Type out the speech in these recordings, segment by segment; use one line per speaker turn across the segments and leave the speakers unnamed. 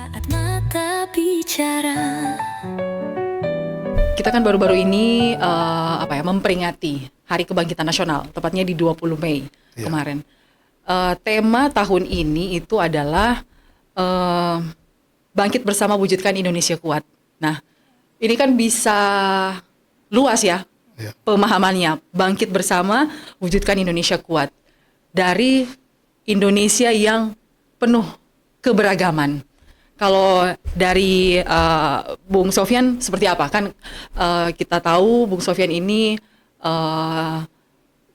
Saat mata bicara.
Kita kan baru-baru ini memperingati Hari Kebangkitan Nasional, tepatnya di 20 Mei kemarin. Tema tahun ini itu adalah bangkit bersama wujudkan Indonesia kuat. Nah, ini kan bisa luas ya pemahamannya. Bangkit bersama wujudkan Indonesia kuat. Dari Indonesia yang penuh keberagaman. Kalau dari Bung Sofyan seperti apa? Kan kita tahu Bung Sofyan ini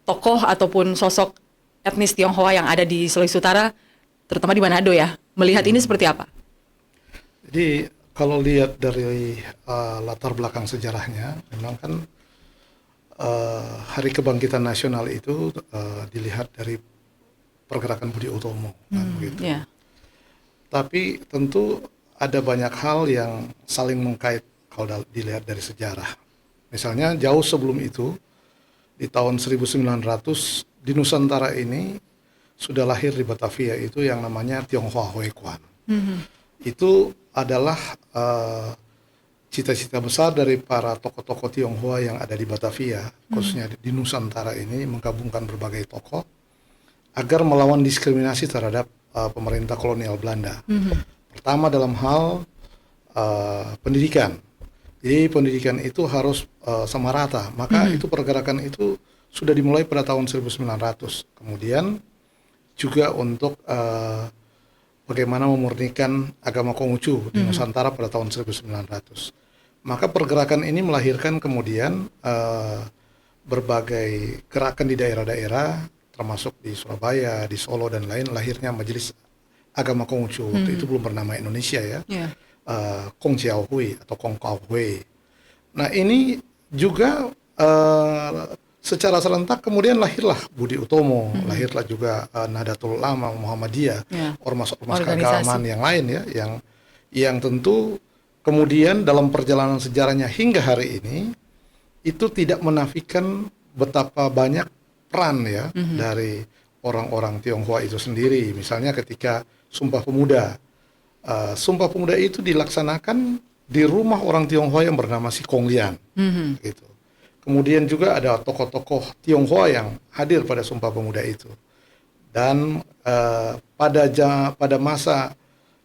tokoh ataupun sosok etnis Tionghoa yang ada di Sulawesi Utara, terutama di Manado ya. Melihat ini seperti apa?
Jadi kalau lihat dari latar belakang sejarahnya, memang kan Hari Kebangkitan Nasional itu dilihat dari pergerakan Budi Utomo, kan, begitu.
Yeah.
Tapi tentu ada banyak hal yang saling mengkait kalau dilihat dari sejarah. Misalnya jauh sebelum itu, di tahun 1900 di Nusantara ini sudah lahir di Batavia itu yang namanya Tionghoa Huekuan. Itu adalah cita-cita besar dari para tokoh-tokoh Tionghoa yang ada di Batavia, khususnya di Nusantara ini, menggabungkan berbagai tokoh agar melawan diskriminasi terhadap pemerintah kolonial Belanda. Pertama dalam hal pendidikan. Jadi pendidikan itu harus sama rata. Maka itu pergerakan itu sudah dimulai pada tahun 1900. Kemudian juga untuk bagaimana memurnikan agama Konghucu di Nusantara pada tahun 1900. Maka pergerakan ini melahirkan kemudian berbagai gerakan di daerah-daerah, termasuk di Surabaya, di Solo dan lain, lahirnya Majelis Agama Konghucu. Waktu itu belum bernama Indonesia ya, Kong Chiao Hui atau Kong Kau Hui. Nah ini juga secara serentak kemudian lahirlah Budi Utomo, lahirlah juga Nahdlatul Ulama, Muhammadiyah, ormas-ormas keagamaan yang lain ya, yang tentu kemudian dalam perjalanan sejarahnya hingga hari ini itu tidak menafikan betapa banyak peran ya dari orang-orang Tionghoa itu sendiri. Misalnya ketika Sumpah Pemuda, Sumpah Pemuda itu dilaksanakan di rumah orang Tionghoa yang bernama Si Kong Lian, gitu. Kemudian juga ada tokoh-tokoh Tionghoa yang hadir pada Sumpah Pemuda itu. Dan pada masa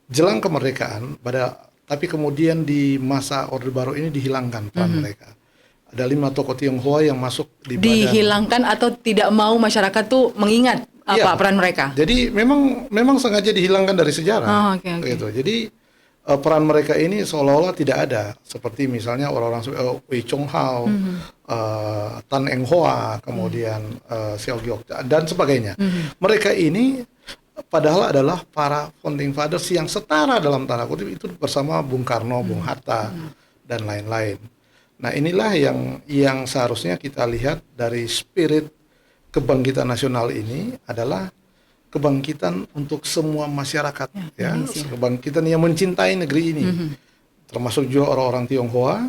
jelang kemerdekaan, tapi kemudian di masa Orde Baru ini dihilangkan peran mereka. Ada 5 tokoh Tionghoa yang masuk di badan.
Dihilangkan atau tidak mau masyarakat tuh mengingat peran mereka?
Jadi memang sengaja dihilangkan dari sejarah. Gitu. Jadi peran mereka ini seolah-olah tidak ada. Seperti misalnya orang-orang Wei Chong Hao, Tan Eng Hoa, kemudian Xiao Giok dan sebagainya. Mereka ini padahal adalah para founding fathers yang setara dalam tanda kutip itu bersama Bung Karno, Bung Hatta dan lain-lain. Nah inilah yang seharusnya kita lihat dari spirit kebangkitan nasional ini adalah kebangkitan untuk semua masyarakat, kebangkitan yang mencintai negeri ini, termasuk juga orang-orang Tionghoa,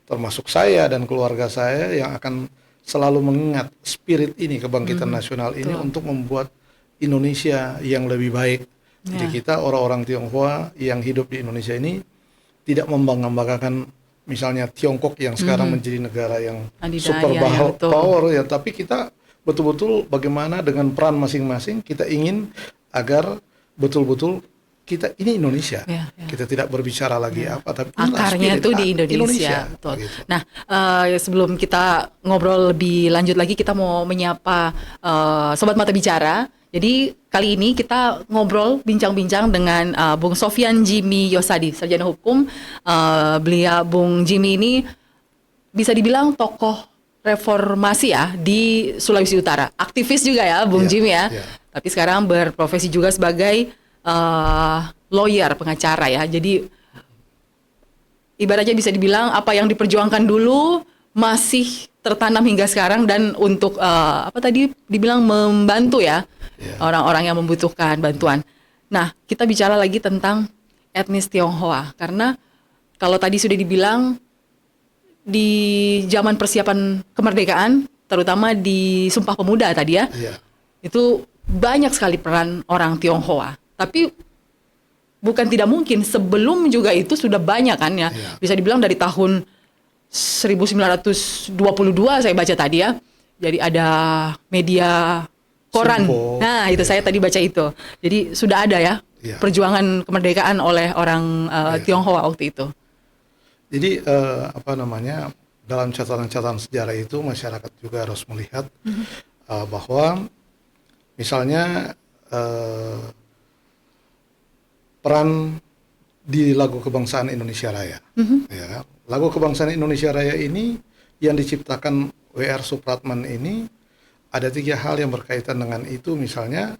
termasuk saya dan keluarga saya yang akan selalu mengingat spirit ini, kebangkitan nasional ini untuk membuat Indonesia yang lebih baik. Jadi kita orang-orang Tionghoa yang hidup di Indonesia ini tidak membangga-banggakan misalnya Tiongkok yang sekarang menjadi negara yang super power ya, tapi kita betul-betul bagaimana dengan peran masing-masing kita ingin agar betul-betul kita ini Indonesia. Kita tidak berbicara lagi tapi
akarnya itu di Indonesia. Gitu. Nah, sebelum kita ngobrol lebih lanjut lagi, kita mau menyapa Sobat Mata Bicara. Jadi kali ini kita ngobrol bincang-bincang dengan Bung Sofyan Jimmy Yosadi, sarjana hukum. Bung Jimmy ini bisa dibilang tokoh reformasi ya di Sulawesi Utara. Aktivis juga ya Bung Jimmy ya. Tapi sekarang berprofesi juga sebagai lawyer, pengacara ya. Jadi ibaratnya bisa dibilang apa yang diperjuangkan dulu masih tertanam hingga sekarang dan untuk dibilang membantu ya orang-orang yang membutuhkan bantuan. Nah, kita bicara lagi tentang etnis Tionghoa karena kalau tadi sudah dibilang di zaman persiapan kemerdekaan, terutama di Sumpah Pemuda tadi ya, itu banyak sekali peran orang Tionghoa. Tapi bukan tidak mungkin, sebelum juga itu sudah banyak kan ya. Bisa dibilang dari tahun 1922 saya baca tadi ya. Jadi ada media koran. Nah, itu saya tadi baca itu. Jadi sudah ada ya perjuangan kemerdekaan oleh orang Tionghoa waktu itu. Jadi
dalam catatan-catatan sejarah itu masyarakat juga harus melihat bahwa misalnya peran di lagu kebangsaan Indonesia Raya. Ya, lagu kebangsaan Indonesia Raya ini yang diciptakan W.R. Supratman ini ada 3 hal yang berkaitan dengan itu. Misalnya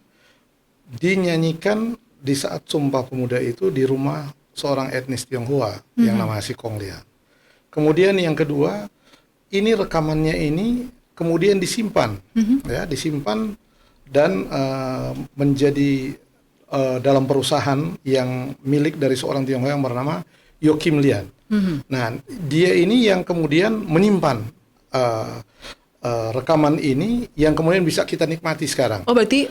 dinyanyikan di saat Sumpah Pemuda itu di rumah seorang etnis Tionghoa yang namanya Si Kong Lian. Kemudian yang kedua, ini rekamannya ini kemudian disimpan, ya, disimpan dan menjadi dalam perusahaan yang milik dari seorang Tionghoa yang bernama Yo Kim Lian. Nah, dia ini yang kemudian menyimpan rekaman ini yang kemudian bisa kita nikmati sekarang.
Oh, berarti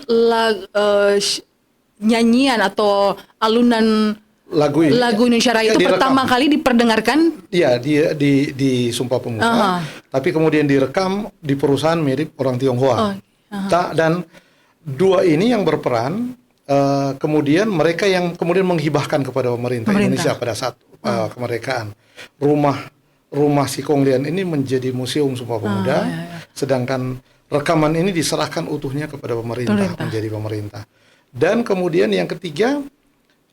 nyanyian atau alunan lagu Indonesia Raya itu pertama kali diperdengarkan?
Iya, di Sumpah Pemuda. Tapi kemudian direkam di perusahaan milik orang Tionghoa. Dan 2 ini yang berperan. Kemudian mereka yang kemudian menghibahkan kepada pemerintah Indonesia pada saat kemerdekaan. Rumah Si Kong Lian ini menjadi museum Sumpah Pemuda, sedangkan rekaman ini diserahkan utuhnya kepada pemerintah. Menjadi pemerintah. Dan kemudian yang ketiga,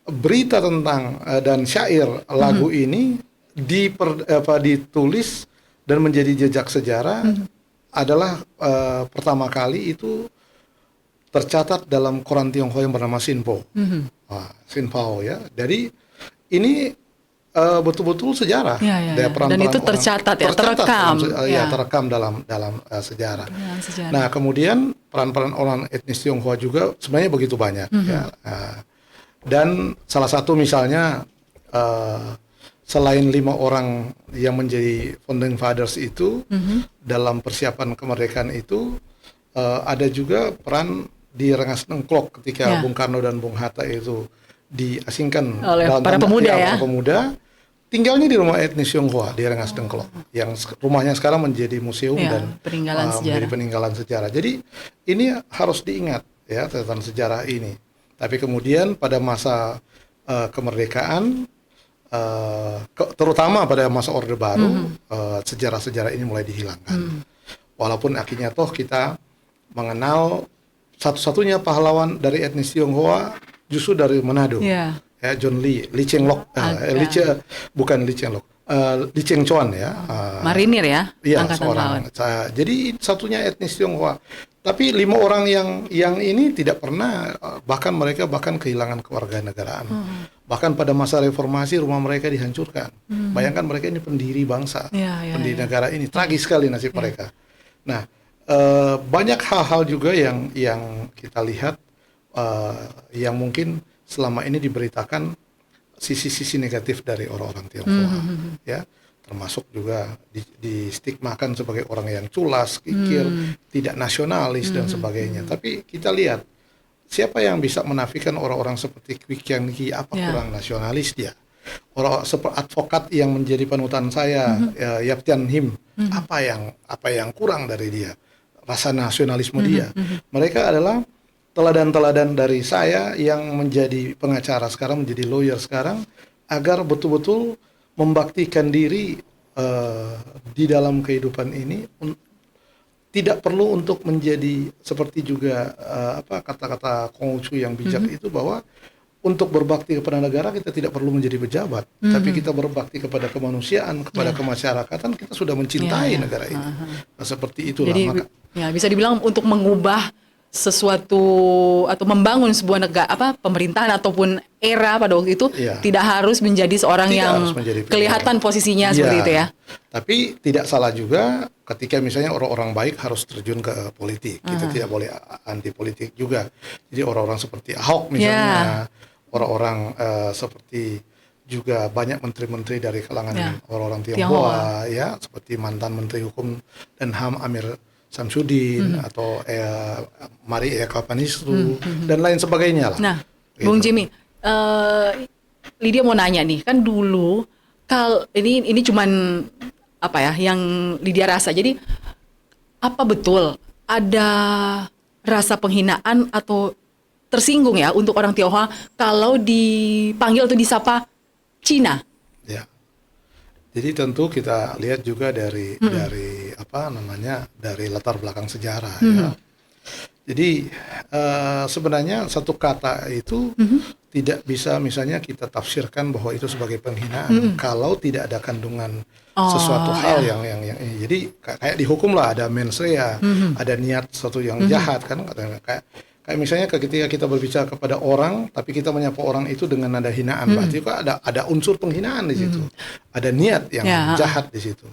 berita tentang dan syair lagu ini ditulis dan menjadi jejak sejarah adalah pertama kali itu tercatat dalam koran Tionghoa yang bernama Sinpo. Sinpo ya. Jadi ini betul-betul sejarah.
Dan itu tercatat ya, terekam.
Terekam dalam sejarah. Nah, kemudian peran-peran orang etnis Tionghoa juga sebenarnya begitu banyak. Ya. Dan salah satu misalnya selain 5 orang yang menjadi founding fathers itu dalam persiapan kemerdekaan itu ada juga peran di Rengas Dengklok ketika Bung Karno dan Bung Hatta itu diasingkan
oleh
dalam
para pemuda
para pemuda, tinggalnya di rumah etnis Tionghoa di Rengas Dengklok yang rumahnya sekarang menjadi museum dan menjadi peninggalan sejarah. Jadi ini harus diingat ya, catatan sejarah ini. Tapi kemudian pada masa kemerdekaan, terutama pada masa Orde Baru, sejarah-sejarah ini mulai dihilangkan. Walaupun akhirnya toh kita mengenal satu-satunya pahlawan dari etnis Tionghoa justru dari Manado, ya, John Lee Cheng Lock, bukan Lee Cheng Lock, Lee Cheng Chuan ya,
marinir ya,
seorang. Jadi satunya etnis Tionghoa. Tapi 5 orang yang ini tidak pernah, bahkan mereka kehilangan kewarganegaraan. Bahkan pada masa reformasi rumah mereka dihancurkan. Bayangkan mereka ini pendiri bangsa, pendiri negara ini. Tragis sekali nasib mereka. Nah, banyak hal-hal juga yang kita lihat yang mungkin selama ini diberitakan sisi-sisi negatif dari orang-orang Tionghoa, ya. Termasuk juga distigmakan sebagai orang yang culas, kikir, tidak nasionalis dan sebagainya. Tapi kita lihat siapa yang bisa menafikan orang-orang seperti Kwik Kian Gi, apa kurang nasionalis dia? Orang seperti advokat yang menjadi panutan saya, Yap Tian Him, apa yang kurang dari dia? Rasa nasionalisme dia. Mereka adalah teladan-teladan dari saya yang menjadi pengacara sekarang, menjadi lawyer sekarang, agar betul-betul membaktikan diri di dalam kehidupan ini, tidak perlu untuk menjadi seperti juga kata-kata Konghucu yang bijak itu, bahwa untuk berbakti kepada negara kita tidak perlu menjadi pejabat, tapi kita berbakti kepada kemanusiaan, kepada kemasyarakatan, kita sudah mencintai negara ini. Seperti itulah.
Jadi, bisa dibilang untuk mengubah sesuatu atau membangun sebuah negara, pemerintahan ataupun era pada waktu itu, tidak harus menjadi seorang yang kelihatan posisinya seperti itu ya.
Tapi tidak salah juga ketika misalnya orang-orang baik harus terjun ke politik. Kita tidak boleh anti politik juga. Jadi orang-orang seperti Ahok misalnya, orang-orang seperti juga banyak menteri-menteri dari kalangan orang-orang Tionghoa, ya, seperti mantan Menteri Hukum dan HAM Amir Samsudin atau Mari Eka Panistru dan lain sebagainya lah.
Nah, gitu. Bung Jimmy, Lydia mau nanya nih, kan dulu ini cuman apa ya yang Lydia rasa. Jadi apa betul ada rasa penghinaan atau tersinggung ya untuk orang Tionghoa kalau dipanggil atau disapa Cina?
Ya. Jadi tentu kita lihat juga dari apa namanya, dari latar belakang sejarah ya. Jadi sebenarnya satu kata itu tidak bisa misalnya kita tafsirkan bahwa itu sebagai penghinaan kalau tidak ada kandungan sesuatu hal yang jadi kayak dihukum lah, ada mens rea, ada niat sesuatu yang jahat kan, kayak misalnya ketika kita berbicara kepada orang tapi kita menyapa orang itu dengan nada hinaan, berarti kok ada unsur penghinaan di situ, ada niat yang jahat di situ.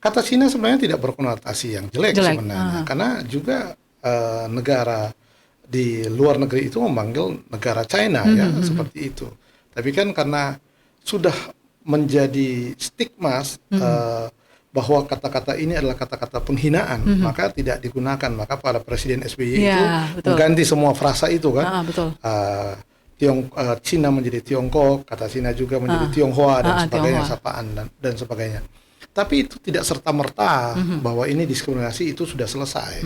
Kata Cina sebenarnya tidak berkonotasi yang jelek. Sebenarnya karena juga negara di luar negeri itu memanggil negara China ya seperti itu. Tapi kan karena sudah menjadi stigma bahwa kata-kata ini adalah kata-kata penghinaan, maka tidak digunakan. Maka pada Presiden SBY itu mengganti semua frasa itu kan. Cina menjadi Tiongkok, kata Cina juga menjadi Tionghoa dan sebagainya, sapaan dan sebagainya. Tapi itu tidak serta-merta bahwa ini diskriminasi itu sudah selesai.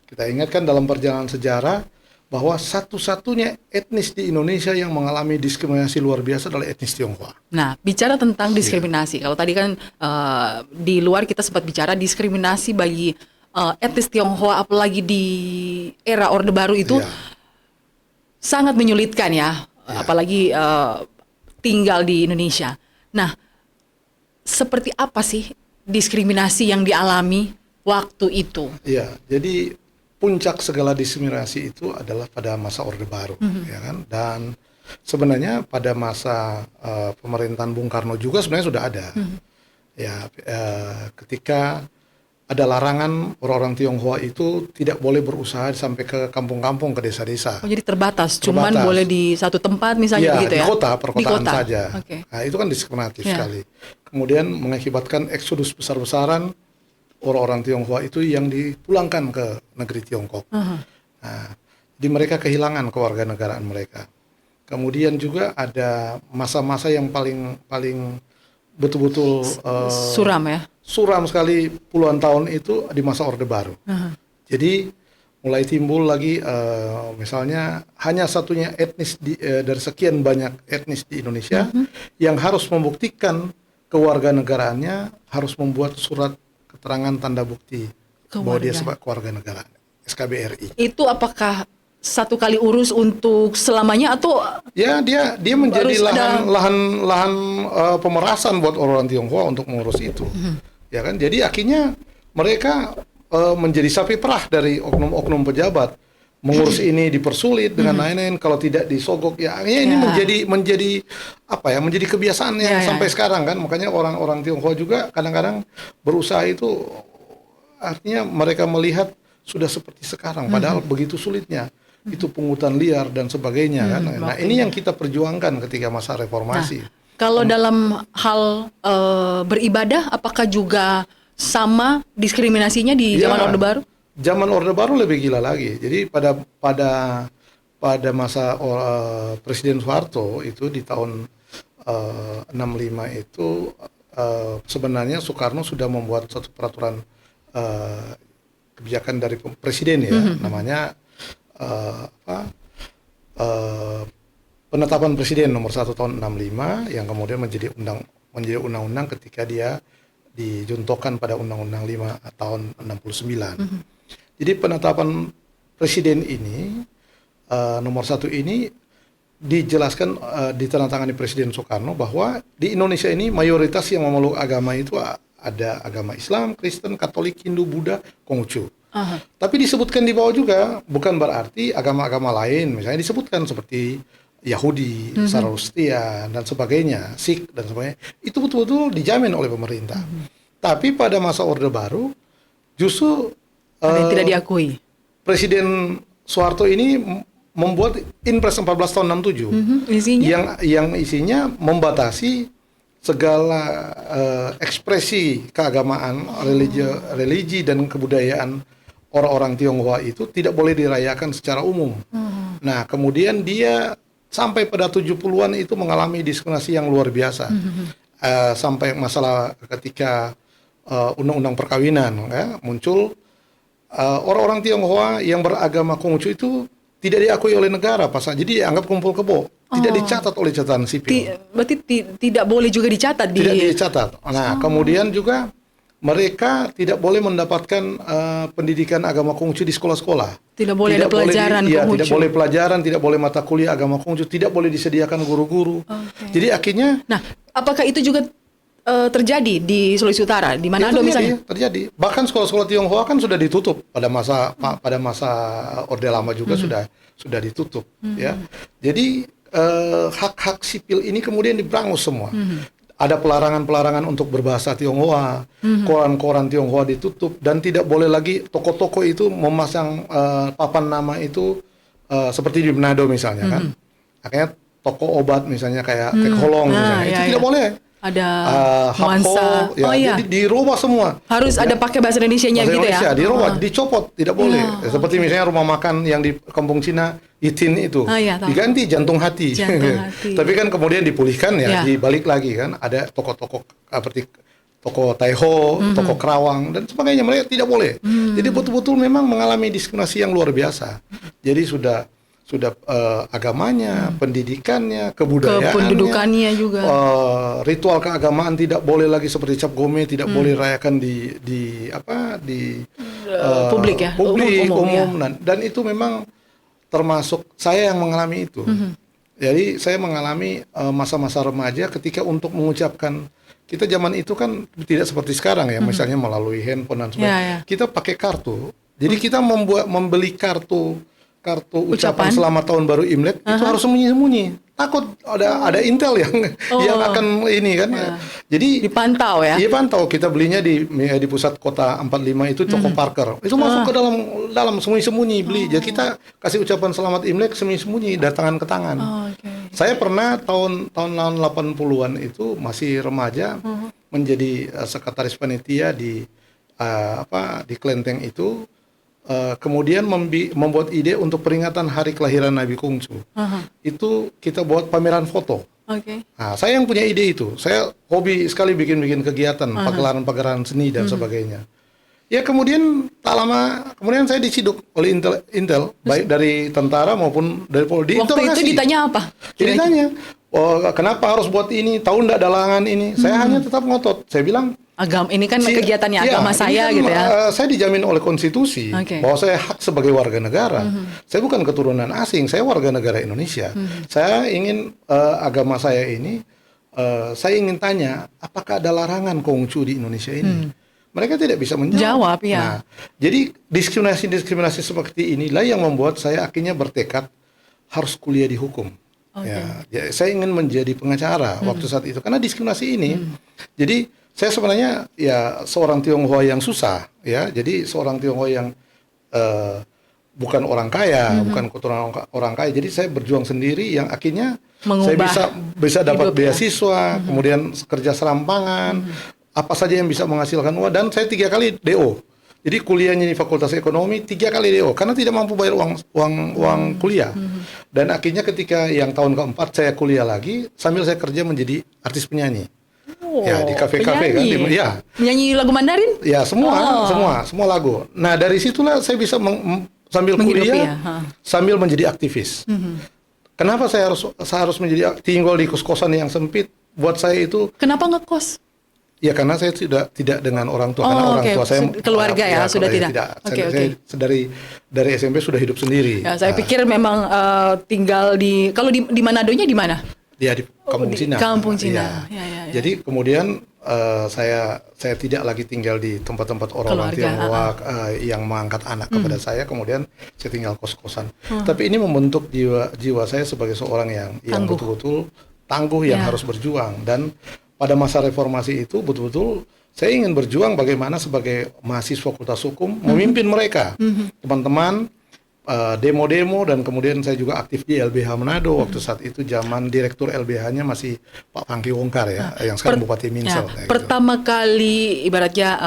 Kita ingatkan dalam perjalanan sejarah bahwa satu-satunya etnis di Indonesia yang mengalami diskriminasi luar biasa adalah etnis Tionghoa.
Nah, bicara tentang diskriminasi, kalau tadi kan di luar kita sempat bicara diskriminasi bagi etnis Tionghoa, apalagi di era Orde Baru itu sangat menyulitkan ya, apalagi tinggal di Indonesia. Nah, seperti apa sih diskriminasi yang dialami waktu itu?
Iya, jadi puncak segala diskriminasi itu adalah pada masa Orde Baru, ya kan? Dan sebenarnya pada masa pemerintahan Bung Karno juga sebenarnya sudah ada. Ketika ada larangan orang-orang Tionghoa itu tidak boleh berusaha sampai ke kampung-kampung, ke desa-desa.
Oh, jadi terbatas, cuman boleh di satu tempat misalnya begitu ya?
Di kota, perkotaan saja.
Okay.
Nah, itu kan diskriminatif sekali. Kemudian mengakibatkan eksodus besar-besaran orang-orang Tionghoa itu yang dipulangkan ke negeri Tiongkok. Nah, jadi mereka kehilangan kewarganegaraan mereka. Kemudian juga ada masa-masa yang paling betul-betul
suram ya?
Suram sekali puluhan tahun itu di masa Orde Baru. Jadi mulai timbul lagi misalnya hanya satunya etnis dari sekian banyak etnis di Indonesia yang harus membuktikan kewarganegaraannya, harus membuat surat keterangan tanda bukti bahwa dia sebagai kewarganegaraan, SKBRI.
Itu apakah satu kali urus untuk selamanya atau
ya dia menjadi lahan pemerasan buat orang Tionghoa untuk mengurus itu. Ya kan, jadi akhirnya mereka menjadi sapi perah dari oknum-oknum pejabat, mengurus ini dipersulit dengan lain-lain, kalau tidak disogok ya ini menjadi apa ya, menjadi kebiasaan yang sampai sekarang kan. Makanya orang-orang Tionghoa juga kadang-kadang berusaha itu, artinya mereka melihat sudah seperti sekarang padahal begitu sulitnya itu pungutan liar dan sebagainya kan. Nah, ini yang kita perjuangkan ketika masa reformasi.
Nah, kalau dalam hal beribadah, apakah juga sama diskriminasinya di zaman Orde Baru?
Zaman Orde Baru lebih gila lagi. Jadi pada masa Presiden Soeharto itu di tahun 65 itu sebenarnya Soekarno sudah membuat satu peraturan kebijakan dari presiden ya, namanya penetapan presiden nomor 1 tahun 65 yang kemudian menjadi undang-undang ketika dia dijuntokan pada Undang-Undang 5 tahun 69. Jadi penetapan presiden ini nomor 1 ini dijelaskan ditandatangani Presiden Soekarno bahwa di Indonesia ini mayoritas yang memeluk agama itu ada agama Islam, Kristen, Katolik, Hindu, Buddha, Konghucu. Tapi disebutkan di bawah juga bukan berarti agama-agama lain misalnya disebutkan seperti Yahudi, Zoroastrian dan sebagainya, Sikh dan sebagainya, itu betul-betul dijamin oleh pemerintah. Tapi pada masa Orde Baru justru
tidak diakui.
Presiden Soeharto ini membuat Inpres 14 tahun 67
isinya?
yang isinya membatasi segala ekspresi keagamaan, religi dan kebudayaan orang-orang Tionghoa itu tidak boleh dirayakan secara umum. Nah, kemudian dia sampai pada 70-an itu mengalami diskriminasi yang luar biasa. Sampai masalah ketika undang-undang perkawinan ya, muncul orang-orang Tionghoa yang beragama Konghucu itu tidak diakui oleh negara, jadi dianggap kumpul kebo, tidak dicatat oleh catatan sipil.
Berarti tidak boleh juga dicatat
Tidak dicatat. Nah, kemudian juga mereka tidak boleh mendapatkan pendidikan agama Konghucu di sekolah-sekolah.
Tidak boleh ada pelajaran Konghucu.
Tidak boleh pelajaran, tidak boleh mata kuliah agama Konghucu, tidak boleh disediakan guru-guru. Jadi akhirnya,
nah, apakah itu juga terjadi di Sulawesi Utara, di Manado misalnya?
Terjadi. Bahkan sekolah-sekolah Tionghoa kan sudah ditutup pada masa Orde Lama juga sudah ditutup. Ya, jadi hak-hak sipil ini kemudian diberangus semua. Ada pelarangan-pelarangan untuk berbahasa Tionghoa, koran-koran Tionghoa ditutup, dan tidak boleh lagi toko-toko itu memasang papan nama itu seperti di Manado misalnya kan. Akhirnya toko obat misalnya kayak Tek Holong misalnya, itu tidak boleh.
Ada
nuansa, jadi dirubah semua.
Harus ada pakai bahasa Indonesianya gitu ya?
Dirubah, dicopot, tidak boleh. Seperti misalnya rumah makan yang di Kampung Cina, Itin itu, diganti Jantung Hati. Tapi kan kemudian dipulihkan dibalik lagi kan. Ada toko-toko seperti toko Taiho, toko Kerawang dan sebagainya, mereka tidak boleh. Jadi betul-betul memang mengalami diskriminasi yang luar biasa. Jadi sudah agamanya, pendidikannya, kebudayaannya,
kependudukannya juga.
Ritual keagamaan tidak boleh lagi seperti cap gome, tidak boleh rayakan di
publik ya,
umum. Dan itu memang termasuk saya yang mengalami itu. Jadi saya mengalami masa-masa remaja ketika untuk mengucapkan, kita zaman itu kan tidak seperti sekarang ya, misalnya melalui handphone dan sebagainya. Kita pakai kartu. Jadi kita membeli kartu ucapan selamat tahun baru Imlek itu harus sembunyi-sembunyi. Takut ada intel yang akan ini kan. Jadi
dipantau ya.
Iya, pantau. Kita belinya di pusat kota 45 itu toko Parker. Itu masuk ke dalam sembunyi-sembunyi beli. Jadi kita kasih ucapan selamat Imlek sembunyi-sembunyi dari tangan ke tangan. Saya pernah tahun 80-an itu masih remaja menjadi sekretaris panitia di Klenteng itu. Kemudian membuat ide untuk peringatan hari kelahiran Nabi Konghucu. Itu kita buat pameran foto. Nah, saya yang punya ide itu. Saya hobi sekali bikin kegiatan, pagelaran seni dan sebagainya. Ya kemudian tak lama kemudian saya diciduk oleh Intel baik dari tentara maupun dari Polri.
Waktu itu ditanya apa?
Ditanya, kenapa harus buat ini? Tahu ndak dalangan ini? Saya hanya tetap ngotot. Saya bilang,
ini kan kegiatannya agama saya
kan,
gitu ya.
Saya dijamin oleh konstitusi bahwa saya hak sebagai warga negara. Saya bukan keturunan asing, saya warga negara Indonesia. Saya ingin agama saya ini, saya ingin tanya, apakah ada larangan Konghucu di Indonesia ini? Mereka tidak bisa menjawab. Nah, jadi diskriminasi seperti inilah yang membuat saya akhirnya bertekad harus kuliah di hukum. Ya, saya ingin menjadi pengacara waktu saat itu karena diskriminasi ini. Jadi saya sebenarnya ya seorang Tionghoa yang susah, ya. Jadi seorang Tionghoa yang bukan orang kaya, bukan keturunan orang kaya. Jadi saya berjuang sendiri yang akhirnya saya bisa dapat beasiswa, kemudian kerja serampangan, apa saja yang bisa menghasilkan uang. Dan saya 3 kali DO. Jadi kuliahnya di Fakultas Ekonomi 3 kali DO karena tidak mampu bayar uang kuliah. Dan akhirnya ketika yang tahun keempat saya kuliah lagi sambil saya kerja menjadi artis penyanyi. Ya di kafe-kafe kan, ya.
Nyanyi lagu Mandarin?
Ya semua lagu. Nah dari situlah saya bisa sambil kuliah, sambil menjadi aktivis. Kenapa saya harus menjadi tinggal di kos-kosan yang sempit? Buat saya itu.
Kenapa ngekos?
Ya karena saya tidak dengan orang tua, karena orang tua saya
keluarga sudah tidak.
Saya dari SMP sudah hidup sendiri.
Ya, saya pikir memang tinggal kalau di Manadonya di mana?
Ya di Kampung Cina.
Kampung Cina.
Ya. Jadi kemudian saya tidak lagi tinggal di tempat-tempat orang Tionghoa yang mengangkat anak kepada saya. Kemudian saya tinggal kos-kosan. Tapi ini membentuk jiwa saya sebagai seorang yang betul-betul tangguh yang harus berjuang. Dan pada masa reformasi itu betul-betul saya ingin berjuang bagaimana sebagai mahasiswa Fakultas Hukum memimpin mereka, teman-teman. Demo-demo dan kemudian saya juga aktif di LBH Manado waktu saat itu zaman direktur LBH-nya masih Pak Pangki Wongkar yang sekarang Bupati Minsel.
Pertama kali ibaratnya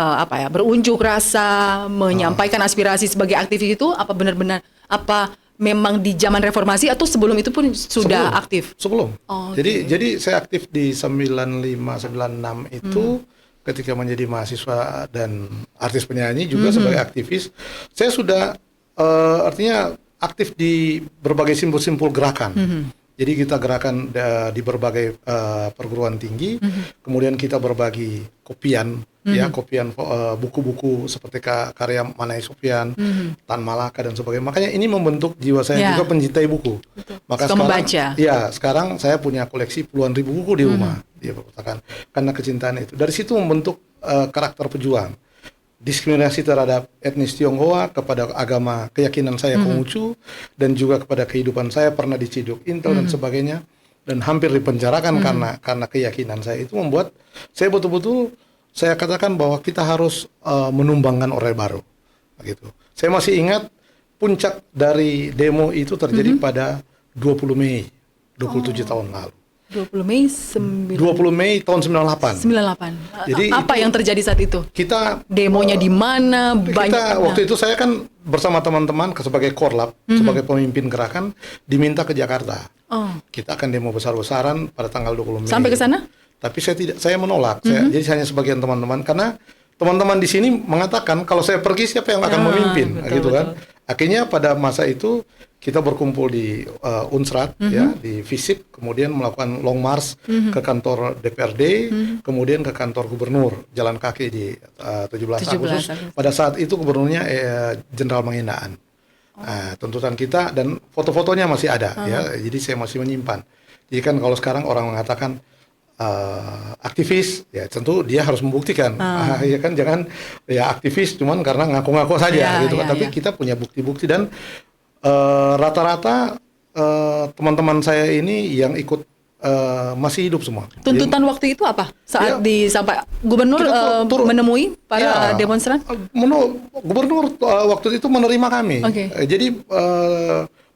berunjuk rasa menyampaikan aspirasi sebagai aktivis itu apa benar-benar memang di zaman reformasi atau sebelum itu pun sudah aktif?
Sebelum.
Oh,
Jadi saya aktif di 95 96 itu ketika menjadi mahasiswa dan artis penyanyi juga sebagai aktivis. Saya sudah artinya aktif di berbagai simpul-simpul gerakan. Jadi kita gerakan di berbagai perguruan tinggi, kemudian kita berbagi kopian, kopian buku-buku seperti karya Manai Sofyan, Tan Malaka dan sebagainya. Makanya ini membentuk jiwa saya juga pencintai buku. Maka sekarang,
membaca.
Sekarang saya punya koleksi puluhan ribu buku di rumah, di perpustakaan, karena kecintaan itu. Dari situ membentuk karakter pejuang. Diskriminasi terhadap etnis Tionghoa, kepada agama keyakinan saya Konghucu, dan juga kepada kehidupan saya pernah diciduk intel dan sebagainya, dan hampir dipenjarakan karena keyakinan saya. Itu membuat saya betul-betul, saya katakan bahwa kita harus menumbangkan Orde Baru gitu. Saya masih ingat puncak dari demo itu terjadi pada 20 Mei 27 tahun lalu.
20 Mei
20 Mei tahun 98.
98.
Jadi
apa yang terjadi saat itu?
Kita
demonya di mana?
Waktu itu saya kan bersama teman-teman sebagai korlap, sebagai pemimpin gerakan, diminta ke Jakarta. Kita akan demo besar-besaran pada tanggal 20 Mei.
Sampai ke sana?
Tapi saya menolak. Jadi hanya sebagian teman-teman, karena teman-teman di sini mengatakan kalau saya pergi siapa yang akan memimpin, gitu kan? Akhirnya pada masa itu kita berkumpul di Unsrat, di FISIP, kemudian melakukan long march ke kantor DPRD, kemudian ke kantor gubernur, jalan kaki di 17 Agustus. Pada saat itu gubernurnya Jenderal Mangindaan. Tuntutan kita dan foto-fotonya masih ada, ya. Jadi saya masih menyimpan. Jadi kan kalau sekarang orang mengatakan aktivis, ya tentu dia harus membuktikan, ya kan, jangan ya aktivis cuman karena ngaku-ngaku saja, gitu kan. Tapi kita punya bukti-bukti dan rata-rata teman-teman saya ini yang ikut masih hidup semua.
Tuntutan waktu itu apa? Saat sampai gubernur menemui para demonstran?
Gubernur waktu itu menerima kami. Jadi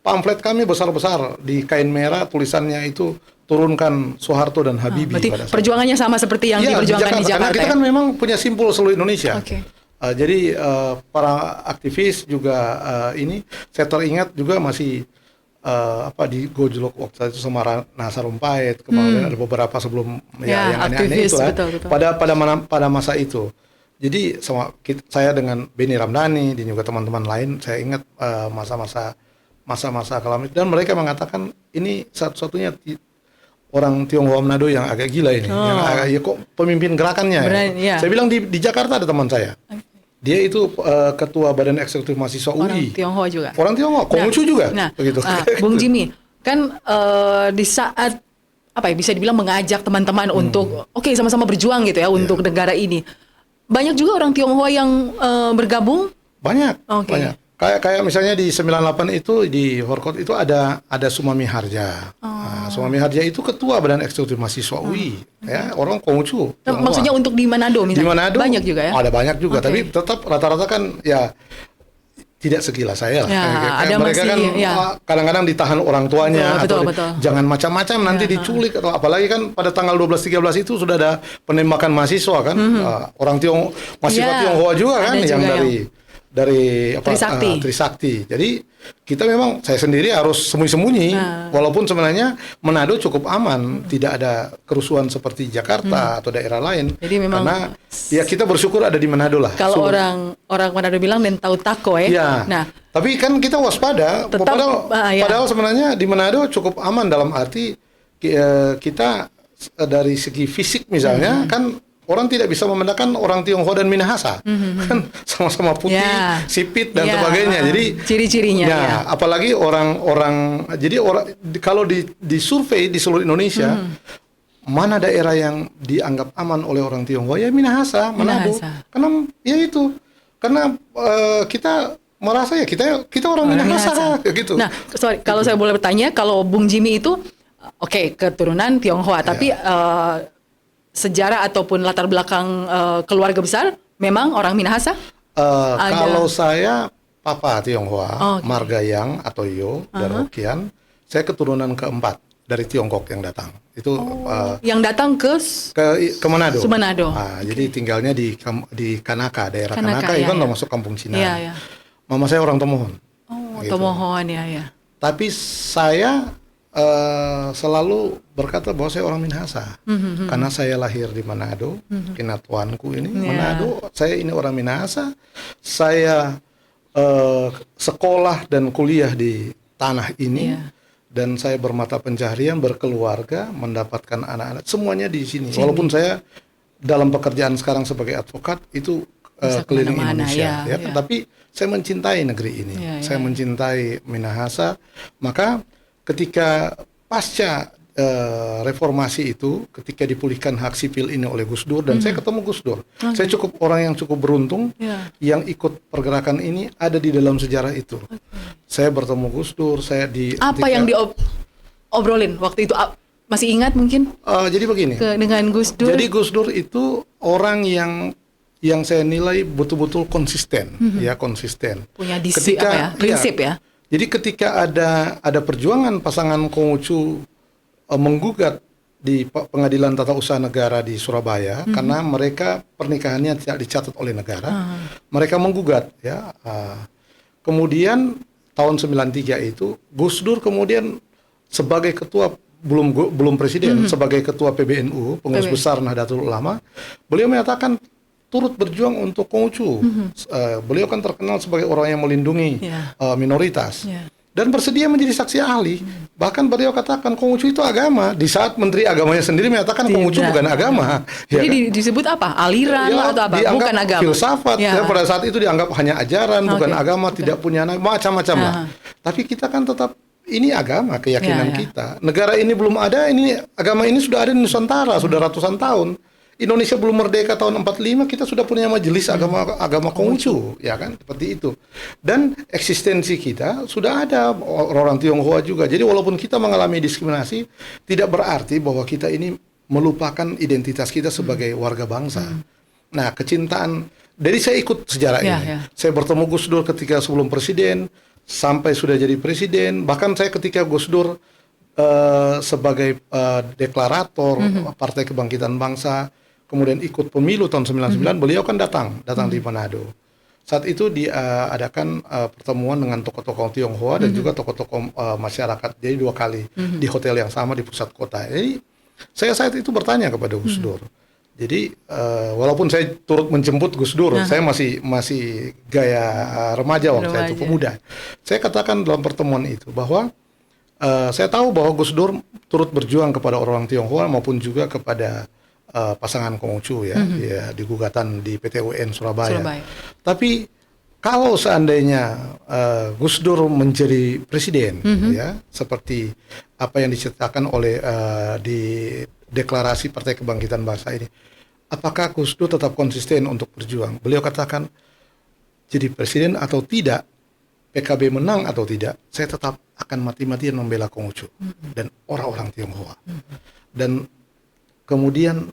pamflet kami besar-besar di kain merah, tulisannya itu turunkan Soeharto dan Habibie.
Berarti perjuangannya sama seperti yang diperjuangkan di Jakarta.
Karena kita kan memang punya simpul seluruh Indonesia. Jadi para aktivis juga ini saya teringat juga masih di gojlok waktu itu sama Ratna Sarumpait, kemudian ada beberapa sebelum yang aneh-aneh itu pada masa itu. Jadi saya dengan Beni Ramdhani dan juga teman-teman lain, saya ingat masa-masa kelam itu, dan mereka mengatakan ini satu-satunya orang Tionghoa Manado yang agak gila ini, yang agak, kok pemimpin gerakannya. Saya bilang di Jakarta ada teman saya. Dia itu ketua Badan Eksekutif Mahasiswa UI.
Orang Tionghoa juga.
Orang Tionghoa, Konghucu juga. Begitu.
Bung Jimmy, kan di saat bisa dibilang mengajak teman-teman untuk sama-sama berjuang gitu ya untuk negara ini. Banyak juga orang Tionghoa yang bergabung.
Banyak. Banyak. Kayak misalnya di 98 itu di Horkot itu ada Sumami Harja. Sumami Harja itu ketua Badan Eksekutif Mahasiswa UI, ya, orang Konghucu.
Maksudnya untuk di Manado misalnya?
Di Manado
banyak juga ya?
Ada banyak juga, tapi tetap rata-rata kan ya tidak segila saya lah.
Ada
mereka kan kadang-kadang ditahan orang tuanya,
betul.
Jangan macam-macam nanti diculik, atau apalagi kan pada tanggal 12-13 itu sudah ada penembakan mahasiswa kan, orang mahasiswa Tionghoa juga kan, yang dari Trisakti. Jadi kita memang, saya sendiri harus sembunyi-sembunyi, walaupun sebenarnya Manado cukup aman, tidak ada kerusuhan seperti Jakarta atau daerah lain.
Jadi memang,
karena ya kita bersyukur ada di Manado lah.
Kalau orang Manado bilang dan tahu tako
ya. Nah, tapi kan kita waspada. Padahal sebenarnya di Manado cukup aman dalam arti kita dari segi fisik misalnya kan. Orang tidak bisa membedakan orang Tionghoa dan Minahasa, kan sama-sama putih, sipit dan sebagainya. Jadi
ciri-cirinya.
Apalagi jadi kalau di survei di seluruh Indonesia, mana daerah yang dianggap aman oleh orang Tionghoa, ya Minahasa, Manado. Karena kita merasa ya kita orang Minahasa gitu.
Nah, kalau saya boleh bertanya, kalau Bung Jimmy itu keturunan Tionghoa, tapi sejarah ataupun latar belakang keluarga besar memang orang Minahasa?
Kalau saya Papa Tionghoa, Marga Yang atau Yo dari Hokkien, saya keturunan keempat dari Tiongkok yang datang. Itu
yang datang ke
Manado.
Manado.
Jadi tinggalnya di Kanaka, daerah Kanaka itu kan masuk kampung Cina. Mama saya orang Tomohon. gitu.
Tomohon ya.
Tapi saya selalu berkata bahwa saya orang Minahasa, karena saya lahir di Manado, kinatuanku ini Manado, saya ini orang Minahasa, saya sekolah dan kuliah di tanah ini, dan saya bermata pencaharian, berkeluarga, mendapatkan anak-anak, semuanya di sini. Walaupun saya dalam pekerjaan sekarang sebagai advokat itu keliling Indonesia, tapi saya mencintai negeri ini, saya mencintai Minahasa. Maka ketika pasca reformasi itu, ketika dipulihkan hak sipil ini oleh Gus Dur, dan saya ketemu Gus Dur, saya cukup orang yang cukup beruntung yang ikut pergerakan ini ada di dalam sejarah itu. Saya bertemu Gus Dur,
apa yang diobrolin waktu itu? Masih ingat mungkin?
Jadi begini,
dengan Gus Dur.
Jadi Gus Dur itu orang yang saya nilai betul-betul konsisten, konsisten.
Punya prinsip ya.
Jadi ketika ada perjuangan pasangan Konghucu menggugat di Pengadilan Tata Usaha Negara di Surabaya, karena mereka pernikahannya tidak dicatat oleh negara, mereka menggugat ya. Kemudian tahun 93 itu Gus Dur kemudian sebagai ketua, belum presiden, sebagai ketua PBNU, Pengurus Besar Nahdlatul Ulama, beliau menyatakan turut berjuang untuk Konghucu. Beliau kan terkenal sebagai orang yang melindungi minoritas. Dan bersedia menjadi saksi ahli. Bahkan beliau katakan Konghucu itu agama. Di saat Menteri Agamanya sendiri menyatakan Konghucu bukan agama.
Jadi disebut apa? Aliran atau apa? Bukan agama.
Filsafat. Pada saat itu dianggap hanya ajaran, bukan agama, tidak punya macam-macam lah. Tapi kita kan tetap, ini agama, keyakinan kita. Negara ini belum ada, agama ini sudah ada di Nusantara, sudah ratusan tahun. Indonesia belum merdeka tahun 45, kita sudah punya majelis agama Konghucu, ya kan, seperti itu. Dan eksistensi kita sudah ada orang Tionghoa juga. Jadi walaupun kita mengalami diskriminasi, tidak berarti bahwa kita ini melupakan identitas kita sebagai warga bangsa. Nah, kecintaan, dari saya ikut sejarah ini. Saya bertemu Gus Dur ketika sebelum presiden, sampai sudah jadi presiden. Bahkan saya ketika Gus Dur sebagai deklarator Partai Kebangkitan Bangsa, kemudian ikut pemilu tahun 99, beliau kan datang di Manado. Saat itu diadakan pertemuan dengan tokoh-tokoh Tionghoa dan juga tokoh-tokoh masyarakat. Jadi 2 kali di hotel yang sama di pusat kota. Jadi saya saat itu bertanya kepada Gus Dur. Jadi walaupun saya turut menjemput Gus Dur, saya masih gaya remaja waktu itu, pemuda. Saya katakan dalam pertemuan itu bahwa saya tahu bahwa Gus Dur turut berjuang kepada orang Tionghoa maupun juga kepada pasangan Konghucu ya di gugatan di PT UN Surabaya. Tapi kalau seandainya Gus Dur menjadi presiden ya, seperti apa yang diceritakan oleh di deklarasi Partai Kebangkitan Bangsa ini, apakah Gus Dur tetap konsisten untuk berjuang? Beliau katakan, jadi presiden atau tidak, PKB menang atau tidak, saya tetap akan mati-matian membela Konghucu dan orang-orang Tionghoa. Dan kemudian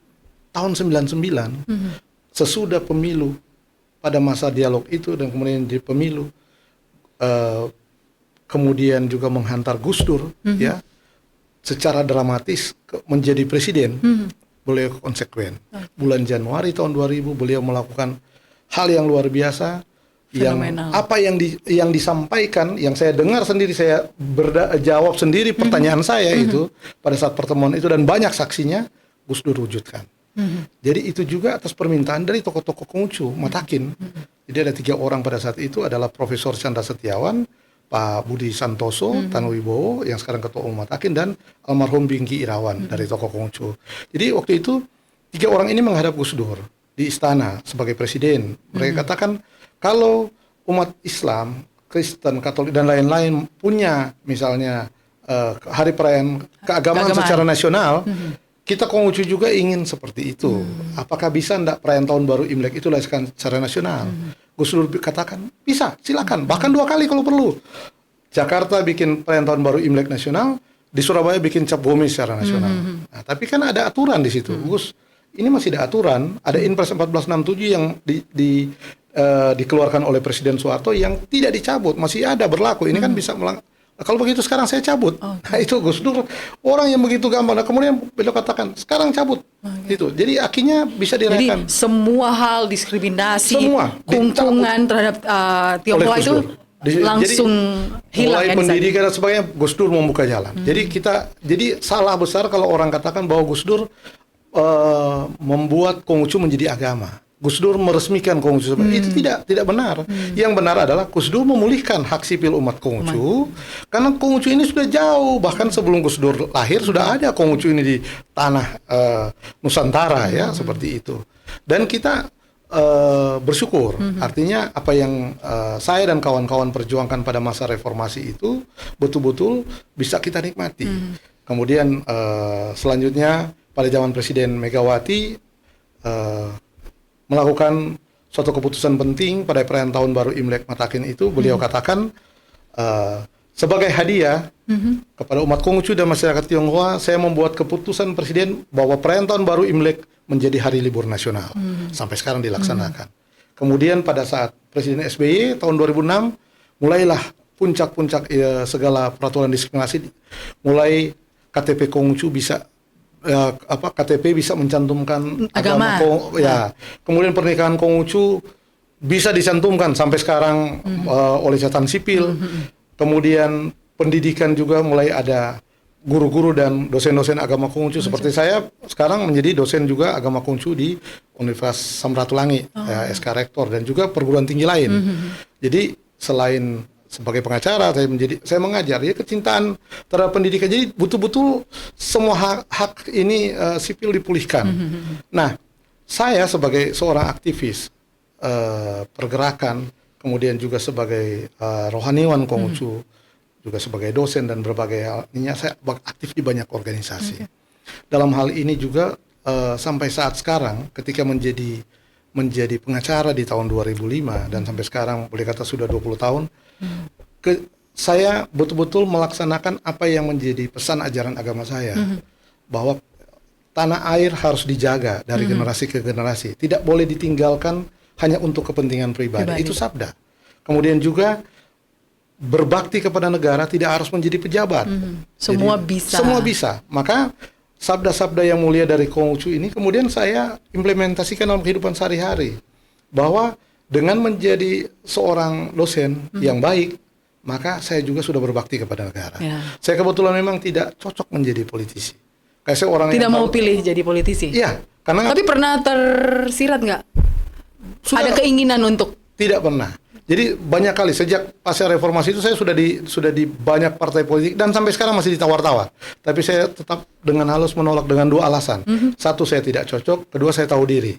tahun 99, sesudah pemilu, pada masa dialog itu dan kemudian di pemilu, kemudian juga menghantar Gus Dur ya, secara dramatis menjadi presiden. Beliau konsekuen. Bulan Januari tahun 2000 beliau melakukan hal yang luar biasa. Yang disampaikan, yang saya dengar sendiri, saya jawab sendiri pertanyaan saya itu pada saat pertemuan itu, dan banyak saksinya Gus Dur wujudkan. Jadi itu juga atas permintaan dari tokoh-tokoh Konghucu, Matakin. Jadi ada 3 orang pada saat itu, adalah Profesor Chandra Setiawan, Pak Budi Santoso, Tan Wibowo yang sekarang Ketua Umum Matakin, dan almarhum Bingki Irawan dari tokoh Konghucu. Jadi waktu itu 3 orang ini menghadap Gus Dur di istana sebagai presiden. Mereka katakan, kalau umat Islam, Kristen, Katolik, dan lain-lain punya misalnya hari perayaan keagamaan secara nasional, kita Konghucu juga ingin seperti itu. Apakah bisa enggak perayaan tahun baru Imlek itu dilaksanakan secara nasional? Gus Dur katakan, bisa, silakan. Bahkan 2 kali kalau perlu. Jakarta bikin perayaan tahun baru Imlek nasional, di Surabaya bikin Cap Gome secara nasional. Nah, tapi kan ada aturan di situ. Gus, ini masih ada aturan. Ada Inpres 1467 yang dikeluarkan oleh Presiden Soeharto yang tidak dicabut, masih ada berlaku. Ini kan bisa kalau begitu sekarang saya cabut. Nah, itu Gus Dur orang yang begitu gampang. Nah, kemudian beliau katakan sekarang cabut. Itu. Jadi akhirnya bisa dirayakan.
Jadi semua hal diskriminasi, kungkungan terhadap Tionghoa itu langsung hilang
mulai
ya,
pendidikan dan sebagainya, Gus Dur membuka jalan. Jadi salah besar kalau orang katakan bahwa Gus Dur membuat Konghucu menjadi agama. Gus Dur meresmikan Konghucu. Itu tidak benar. Yang benar adalah Gus Dur memulihkan hak sipil umat Konghucu. Karena Konghucu ini sudah jauh, bahkan sebelum Gus Dur lahir sudah ada Konghucu ini di tanah Nusantara ya, seperti itu. Dan kita bersyukur. Artinya apa yang saya dan kawan-kawan perjuangkan pada masa reformasi itu betul-betul bisa kita nikmati. Kemudian selanjutnya pada zaman Presiden Megawati melakukan suatu keputusan penting pada perayaan Tahun Baru Imlek Matakin itu, beliau katakan sebagai hadiah kepada umat Konghucu dan masyarakat Tionghoa, saya membuat keputusan Presiden bahwa perayaan Tahun Baru Imlek menjadi hari libur nasional. Sampai sekarang dilaksanakan. Kemudian pada saat Presiden SBY tahun 2006 mulailah puncak-puncak segala peraturan diskriminasi, mulai KTP Konghucu bisa KTP bisa mencantumkan agama ya. Kemudian pernikahan Konghucu bisa dicantumkan sampai sekarang oleh catatan sipil. Kemudian pendidikan juga mulai ada guru-guru dan dosen-dosen agama Konghucu. Seperti saya sekarang menjadi dosen juga agama Konghucu di Universitas Samratulangi, ya, SK Rektor, dan juga perguruan tinggi lain. Jadi selain sebagai pengacara, saya mengajar, ya, kecintaan terhadap pendidikan. Jadi betul-betul semua hak ini sipil dipulihkan. Nah, saya sebagai seorang aktivis pergerakan, kemudian juga sebagai rohaniwan Konghucu, juga sebagai dosen dan berbagai hal ini, saya aktif di banyak organisasi. Dalam hal ini juga sampai saat sekarang, ketika menjadi pengacara di tahun 2005 dan sampai sekarang boleh kata sudah 20 tahun, saya betul-betul melaksanakan apa yang menjadi pesan ajaran agama saya, bahwa tanah air harus dijaga dari generasi ke generasi, tidak boleh ditinggalkan hanya untuk kepentingan pribadi. Itu sabda. Kemudian juga berbakti kepada negara tidak harus menjadi pejabat.
Semua
Jadi,
bisa.
Semua bisa. Maka sabda-sabda yang mulia dari Konghucu ini kemudian saya implementasikan dalam kehidupan sehari-hari, bahwa dengan menjadi seorang dosen yang baik, maka saya juga sudah berbakti kepada negara. Saya kebetulan memang tidak cocok menjadi politisi. Kayak saya orang
tidak
yang
mau pilih jadi politisi.
Iya, karena
tapi pernah tersirat nggak? Ada keinginan untuk?
Tidak pernah. Jadi banyak kali sejak pasca reformasi itu saya sudah di banyak partai politik dan sampai sekarang masih ditawar-tawar. Tapi saya tetap dengan halus menolak dengan dua alasan. Satu, saya tidak cocok. Kedua, saya tahu diri.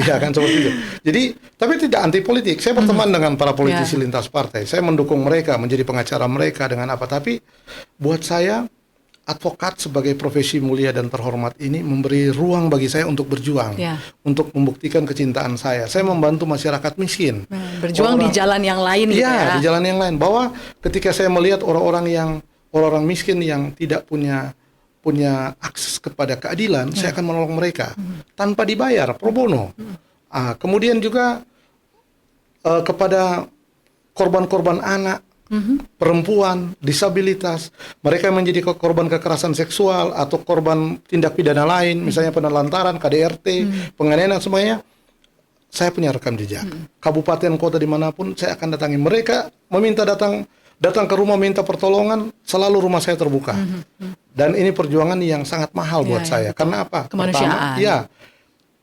Iya kan, seperti itu. Jadi, tapi tidak anti politik. Saya berteman dengan para politisi lintas partai. Saya mendukung mereka, menjadi pengacara mereka dengan apa. Tapi buat saya, advokat sebagai profesi mulia dan terhormat ini memberi ruang bagi saya untuk berjuang, untuk membuktikan kecintaan saya. Saya membantu masyarakat miskin.
Berjuang di jalan yang lain, gitu ya.
Di jalan yang lain. Bahwa ketika saya melihat orang-orang miskin yang tidak punya akses kepada keadilan, saya akan menolong mereka tanpa dibayar, pro bono. Kemudian juga kepada korban-korban anak, perempuan, disabilitas, mereka yang menjadi korban kekerasan seksual atau korban tindak pidana lain, misalnya penelantaran, KDRT, penganiayaan semuanya, saya punya rekam jejak. Kabupaten, kota dimanapun saya akan datangi mereka, meminta datang ke rumah minta pertolongan, selalu rumah saya terbuka. Dan ini perjuangan yang sangat mahal buat saya. Karena apa?
Kemanusiaan.
Pertama,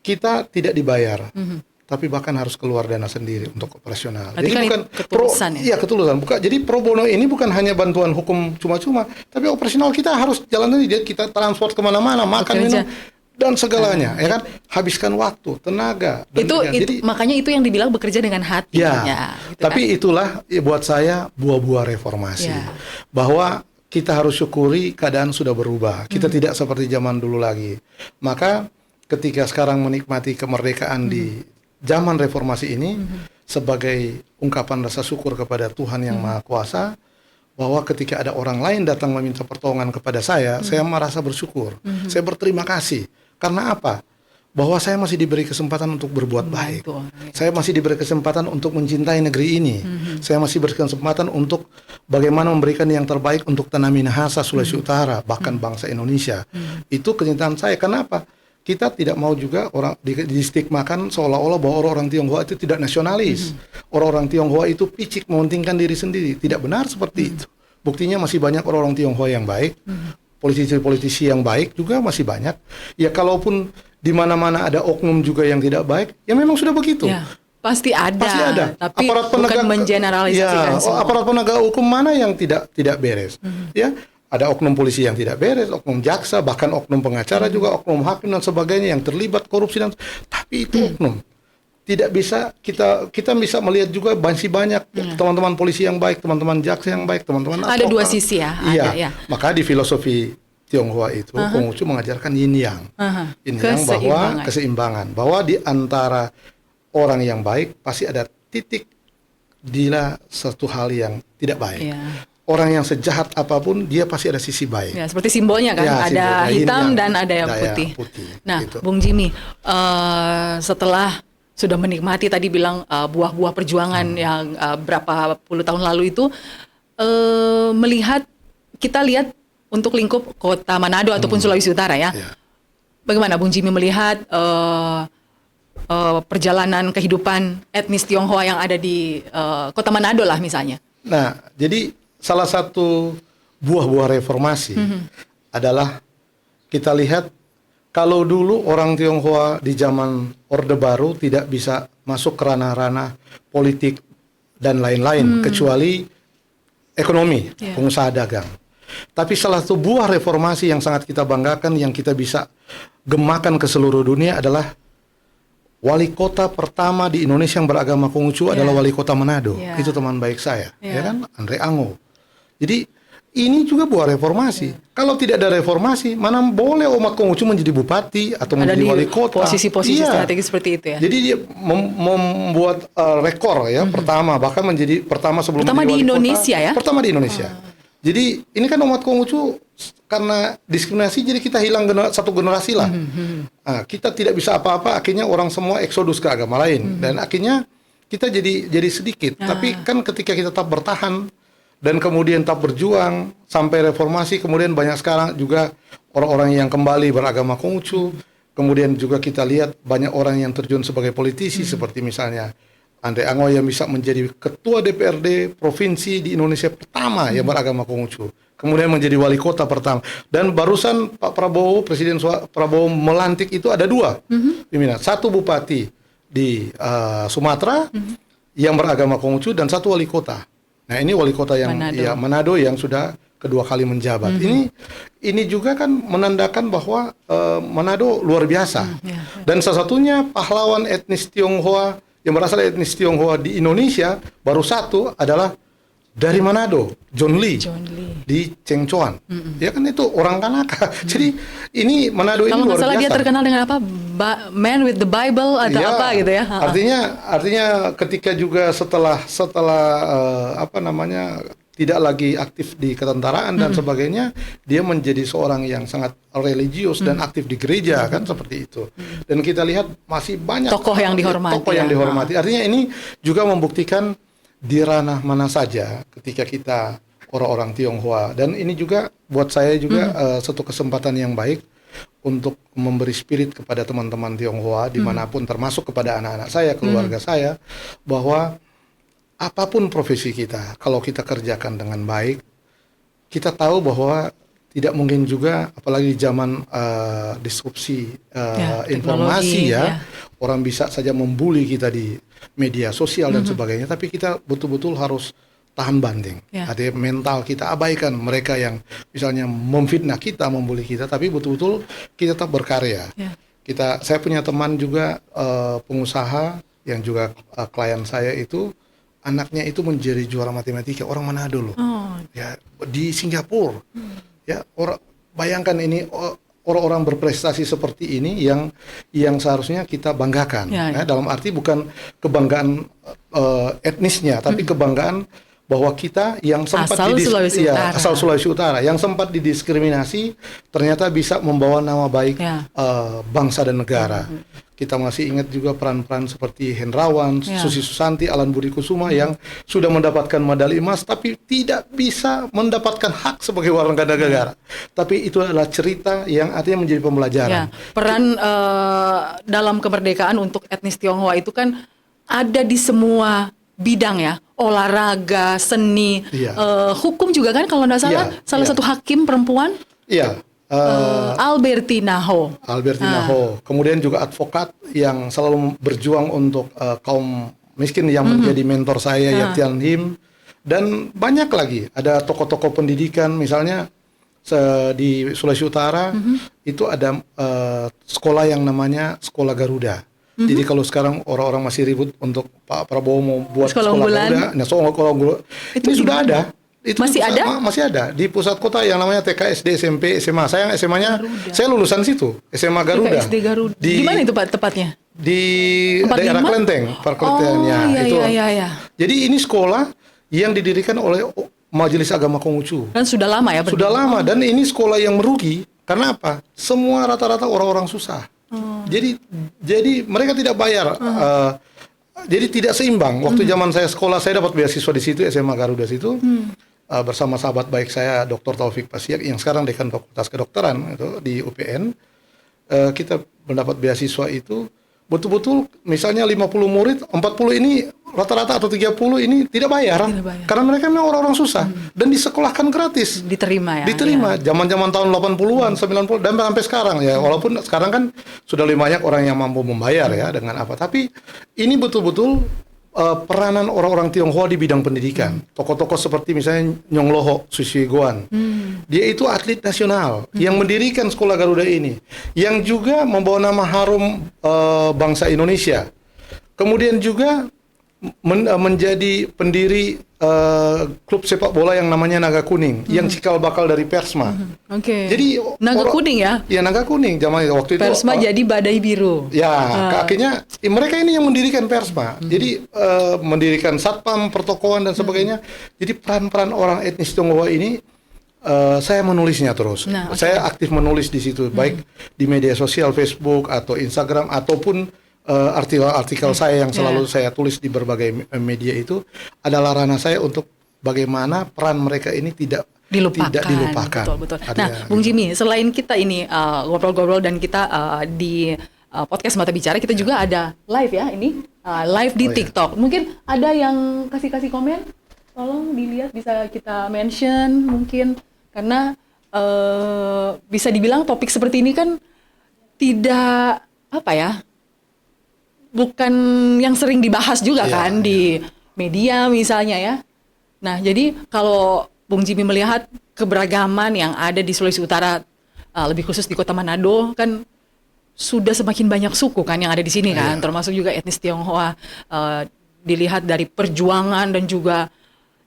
kita tidak dibayar. Tapi bahkan harus keluar dana sendiri untuk operasional.
Jadi kan bukan ketulusan
ketulusan. Jadi pro bono ini bukan hanya bantuan hukum cuma-cuma, tapi operasional kita harus jalan ini, kita transport kemana-mana, makan, minum, dan segalanya, ya kan? Habiskan waktu, tenaga.
Jadi makanya itu yang dibilang bekerja dengan hati.
Gitu tapi kan? Itulah buat saya buah-buah reformasi, bahwa kita harus syukuri keadaan sudah berubah. Kita tidak seperti zaman dulu lagi. Maka ketika sekarang menikmati kemerdekaan di zaman reformasi ini, sebagai ungkapan rasa syukur kepada Tuhan yang Maha Kuasa, bahwa ketika ada orang lain datang meminta pertolongan kepada saya merasa bersyukur. Saya berterima kasih. Karena apa? Bahwa saya masih diberi kesempatan untuk berbuat baik. Saya masih diberi kesempatan untuk mencintai negeri ini. Saya masih diberi kesempatan untuk bagaimana memberikan yang terbaik untuk Tanah Minahasa, Sulawesi Utara, bahkan bangsa Indonesia. Itu kecintaan saya. Kenapa? kita tidak mau juga orang distigmakan seolah-olah bahwa orang-orang Tionghoa itu tidak nasionalis. Orang-orang Tionghoa itu picik mementingkan diri sendiri. Tidak benar seperti itu. Buktinya masih banyak orang-orang Tionghoa yang baik, politisi-politisi yang baik juga masih banyak. Ya kalaupun di mana-mana ada oknum juga yang tidak baik, ya memang sudah begitu.
Ya, pasti ada. Tapi
aparat
bukan mengeneralisasikan semua.
Aparat penegak hukum mana yang tidak beres? Ya, ada oknum polisi yang tidak beres, oknum jaksa, bahkan oknum pengacara juga, oknum hakim dan sebagainya yang terlibat korupsi tapi itu oknum. Tidak bisa kita bisa melihat juga masih banyak teman-teman polisi yang baik, teman-teman jaksa yang baik, teman-teman
ada dua sisi ya.
Iya. Maka di filosofi Tionghoa itu Konghucu mengajarkan yin yang. Yin yang bahwa keseimbangan, bahwa di antara orang yang baik pasti ada titik bila satu hal yang tidak baik. Orang yang sejahat apapun dia pasti ada sisi baik. Ya,
seperti simbolnya kan, ada hitam dan ada yang putih. Nah, gitu. Bung Jimmy, setelah sudah menikmati tadi bilang buah-buah perjuangan yang berapa puluh tahun lalu itu, kita lihat untuk lingkup Kota Manado ataupun Sulawesi Utara ya. Bagaimana Bung Jimmy melihat perjalanan kehidupan etnis Tionghoa yang ada di Kota Manado lah misalnya? Nah,
jadi salah satu buah-buah reformasi adalah kita lihat kalau dulu orang Tionghoa di zaman Orde Baru tidak bisa masuk ke ranah-ranah politik dan lain-lain kecuali ekonomi, pengusaha dagang. Tapi salah satu buah reformasi yang sangat kita banggakan yang kita bisa gemakan ke seluruh dunia adalah wali kota pertama di Indonesia yang beragama Konghucu adalah wali kota Manado. Itu teman baik saya, ya kan, Andre Ango. Jadi ini juga buah reformasi. Kalau tidak ada reformasi, mana boleh umat Konghucu menjadi bupati atau menjadi wali kota.
Posisi-posisi strategis seperti itu ya.
Jadi dia membuat rekor ya, bahkan menjadi pertama sebelum
pertama
menjadi
di Indonesia
kota,
ya.
Pertama di Indonesia. Jadi ini kan umat Konghucu karena diskriminasi jadi kita hilang satu generasi lah. Nah, kita tidak bisa apa-apa, akhirnya orang semua eksodus ke agama lain dan akhirnya kita jadi sedikit. Tapi kan ketika kita tetap bertahan dan kemudian tetap berjuang sampai reformasi, kemudian banyak sekarang juga orang-orang yang kembali beragama Konghucu. Kemudian juga kita lihat banyak orang yang terjun sebagai politisi seperti misalnya Andre Ango yang bisa menjadi ketua DPRD provinsi di Indonesia pertama yang beragama Konghucu. Kemudian menjadi wali kota pertama. Dan barusan Pak Prabowo, Presiden Prabowo melantik itu ada dua pimpinan. Satu bupati di Sumatera yang beragama Konghucu dan satu wali kota. Nah ini wali kota yang Manado yang sudah kedua kali menjabat. Ini juga kan menandakan bahwa Manado luar biasa. Dan salah satunya pahlawan etnis Tionghoa yang berasal dari etnis Tionghoa di Indonesia baru satu adalah dari Manado, John Lee. Di Chengchuan. Ya kan itu orang Kanaka. Jadi ini Manado ini luar biasa. Kalau nggak salah
dia terkenal dengan apa? Man with the Bible atau apa gitu ya.
Artinya ketika juga setelah tidak lagi aktif di ketentaraan dan sebagainya, dia menjadi seorang yang sangat religius dan aktif di gereja kan seperti itu. Dan kita lihat masih banyak
tokoh yang dihormati.
Artinya ini juga membuktikan di ranah mana saja ketika kita orang-orang Tionghoa, dan ini juga buat saya juga satu kesempatan yang baik untuk memberi spirit kepada teman-teman Tionghoa dimanapun, termasuk kepada anak-anak saya, keluarga saya, bahwa apapun profesi kita, kalau kita kerjakan dengan baik, kita tahu bahwa tidak mungkin juga, apalagi di zaman disrupsi informasi orang bisa saja membuli kita di media sosial dan sebagainya, tapi kita betul-betul harus tahan banting. Ada mental kita abaikan mereka yang misalnya memfitnah kita, membuli kita, tapi betul-betul kita tetap berkarya. Saya punya teman juga pengusaha yang juga klien saya itu, anaknya itu menjadi juara matematika, orang Manado loh. Ya, di Singapura. Ya, bayangkan ini orang-orang berprestasi seperti ini yang seharusnya kita banggakan. Dalam arti bukan kebanggaan etnisnya, tapi kebanggaan bahwa kita yang sempat asal Sulawesi Utara yang sempat didiskriminasi ternyata bisa membawa nama baik bangsa dan negara. Kita masih ingat juga peran-peran seperti Hendrawan, Susi Susanti, Alan Budi Kusuma yang sudah mendapatkan medali emas tapi tidak bisa mendapatkan hak sebagai warga negara. Tapi itu adalah cerita yang artinya menjadi pembelajaran.
Peran dalam kemerdekaan untuk etnis Tionghoa itu kan ada di semua bidang ya, olahraga, seni, hukum juga kan kalau nggak salah, salah satu hakim perempuan. Albertina Ho.
Kemudian juga advokat yang selalu berjuang untuk kaum miskin yang menjadi mentor saya, Yatian Lim. Dan banyak lagi, ada tokoh-tokoh pendidikan misalnya di Sulawesi Utara itu ada sekolah yang namanya Sekolah Garuda. Jadi kalau sekarang orang-orang masih ribut untuk Pak Prabowo mau buat sekolah Garuda, ini sudah ada. Itu
masih ada?
Masih ada di pusat kota yang namanya TK, SD, SMP, SMA. Saya SMA-nya, saya lulusan situ, SMA Garuda.
TK, SD Garuda. Di mana itu Pak tepatnya?
Di daerah Klenteng, Perkelentengnya. Jadi ini sekolah yang didirikan oleh Majelis Agama Konghucu.
Dan sudah lama ya?
Sudah lama, dan ini sekolah yang merugi. Karena apa? Semua rata-rata orang-orang susah. Jadi mereka tidak bayar. Jadi tidak seimbang. Waktu zaman saya sekolah, saya dapat beasiswa di situ, SMA Garuda situ. Bersama sahabat baik saya, Dr. Taufik Pasiak, yang sekarang dekan Fakultas Kedokteran itu di UPN. Kita mendapat beasiswa itu betul-betul misalnya 50 murid, 40 ini rata-rata atau 30 ini tidak bayar. Karena mereka memang orang-orang susah dan disekolahkan gratis.
Diterima ya.
Diterima. Zaman-zaman tahun 80-an, 90 dan sampai sekarang ya. Walaupun sekarang kan sudah lebih banyak orang yang mampu membayar ya dengan apa. Tapi ini betul-betul peranan orang-orang Tionghoa di bidang pendidikan. Tokoh-tokoh seperti misalnya Nyong Loho Susieguan. Dia itu atlet nasional yang mendirikan Sekolah Garuda ini, yang juga membawa nama harum bangsa Indonesia. Kemudian juga menjadi pendiri klub sepak bola yang namanya Naga Kuning, yang cikal bakal dari Persma. Jadi
Naga Kuning ya?
Ya, Naga Kuning zaman waktu itu.
Persma jadi Badai Biru.
Ya, akhirnya mereka ini yang mendirikan Persma. Jadi mendirikan Satpam, pertokoan dan sebagainya. Jadi peran-peran orang etnis Tionghoa ini saya menulisnya terus. Saya aktif menulis di situ, baik di media sosial Facebook atau Instagram ataupun artikel-artikel saya yang selalu saya tulis di berbagai media itu adalah ranah saya untuk bagaimana peran mereka ini tidak dilupakan.
Betul. Nah, Bung Jimmy, selain kita ini ngobrol-ngobrol dan kita di podcast Mata Bicara, kita juga ada live ya ini, live di TikTok. Mungkin ada yang kasih komen, tolong dilihat, bisa kita mention mungkin, karena bisa dibilang topik seperti ini kan tidak bukan yang sering dibahas juga kan di media misalnya ya. Nah, jadi kalau Bung Jimmy melihat keberagaman yang ada di Sulawesi Utara, lebih khusus di Kota Manado, kan sudah semakin banyak suku kan yang ada di sini kan, termasuk juga etnis Tionghoa. Dilihat dari perjuangan dan juga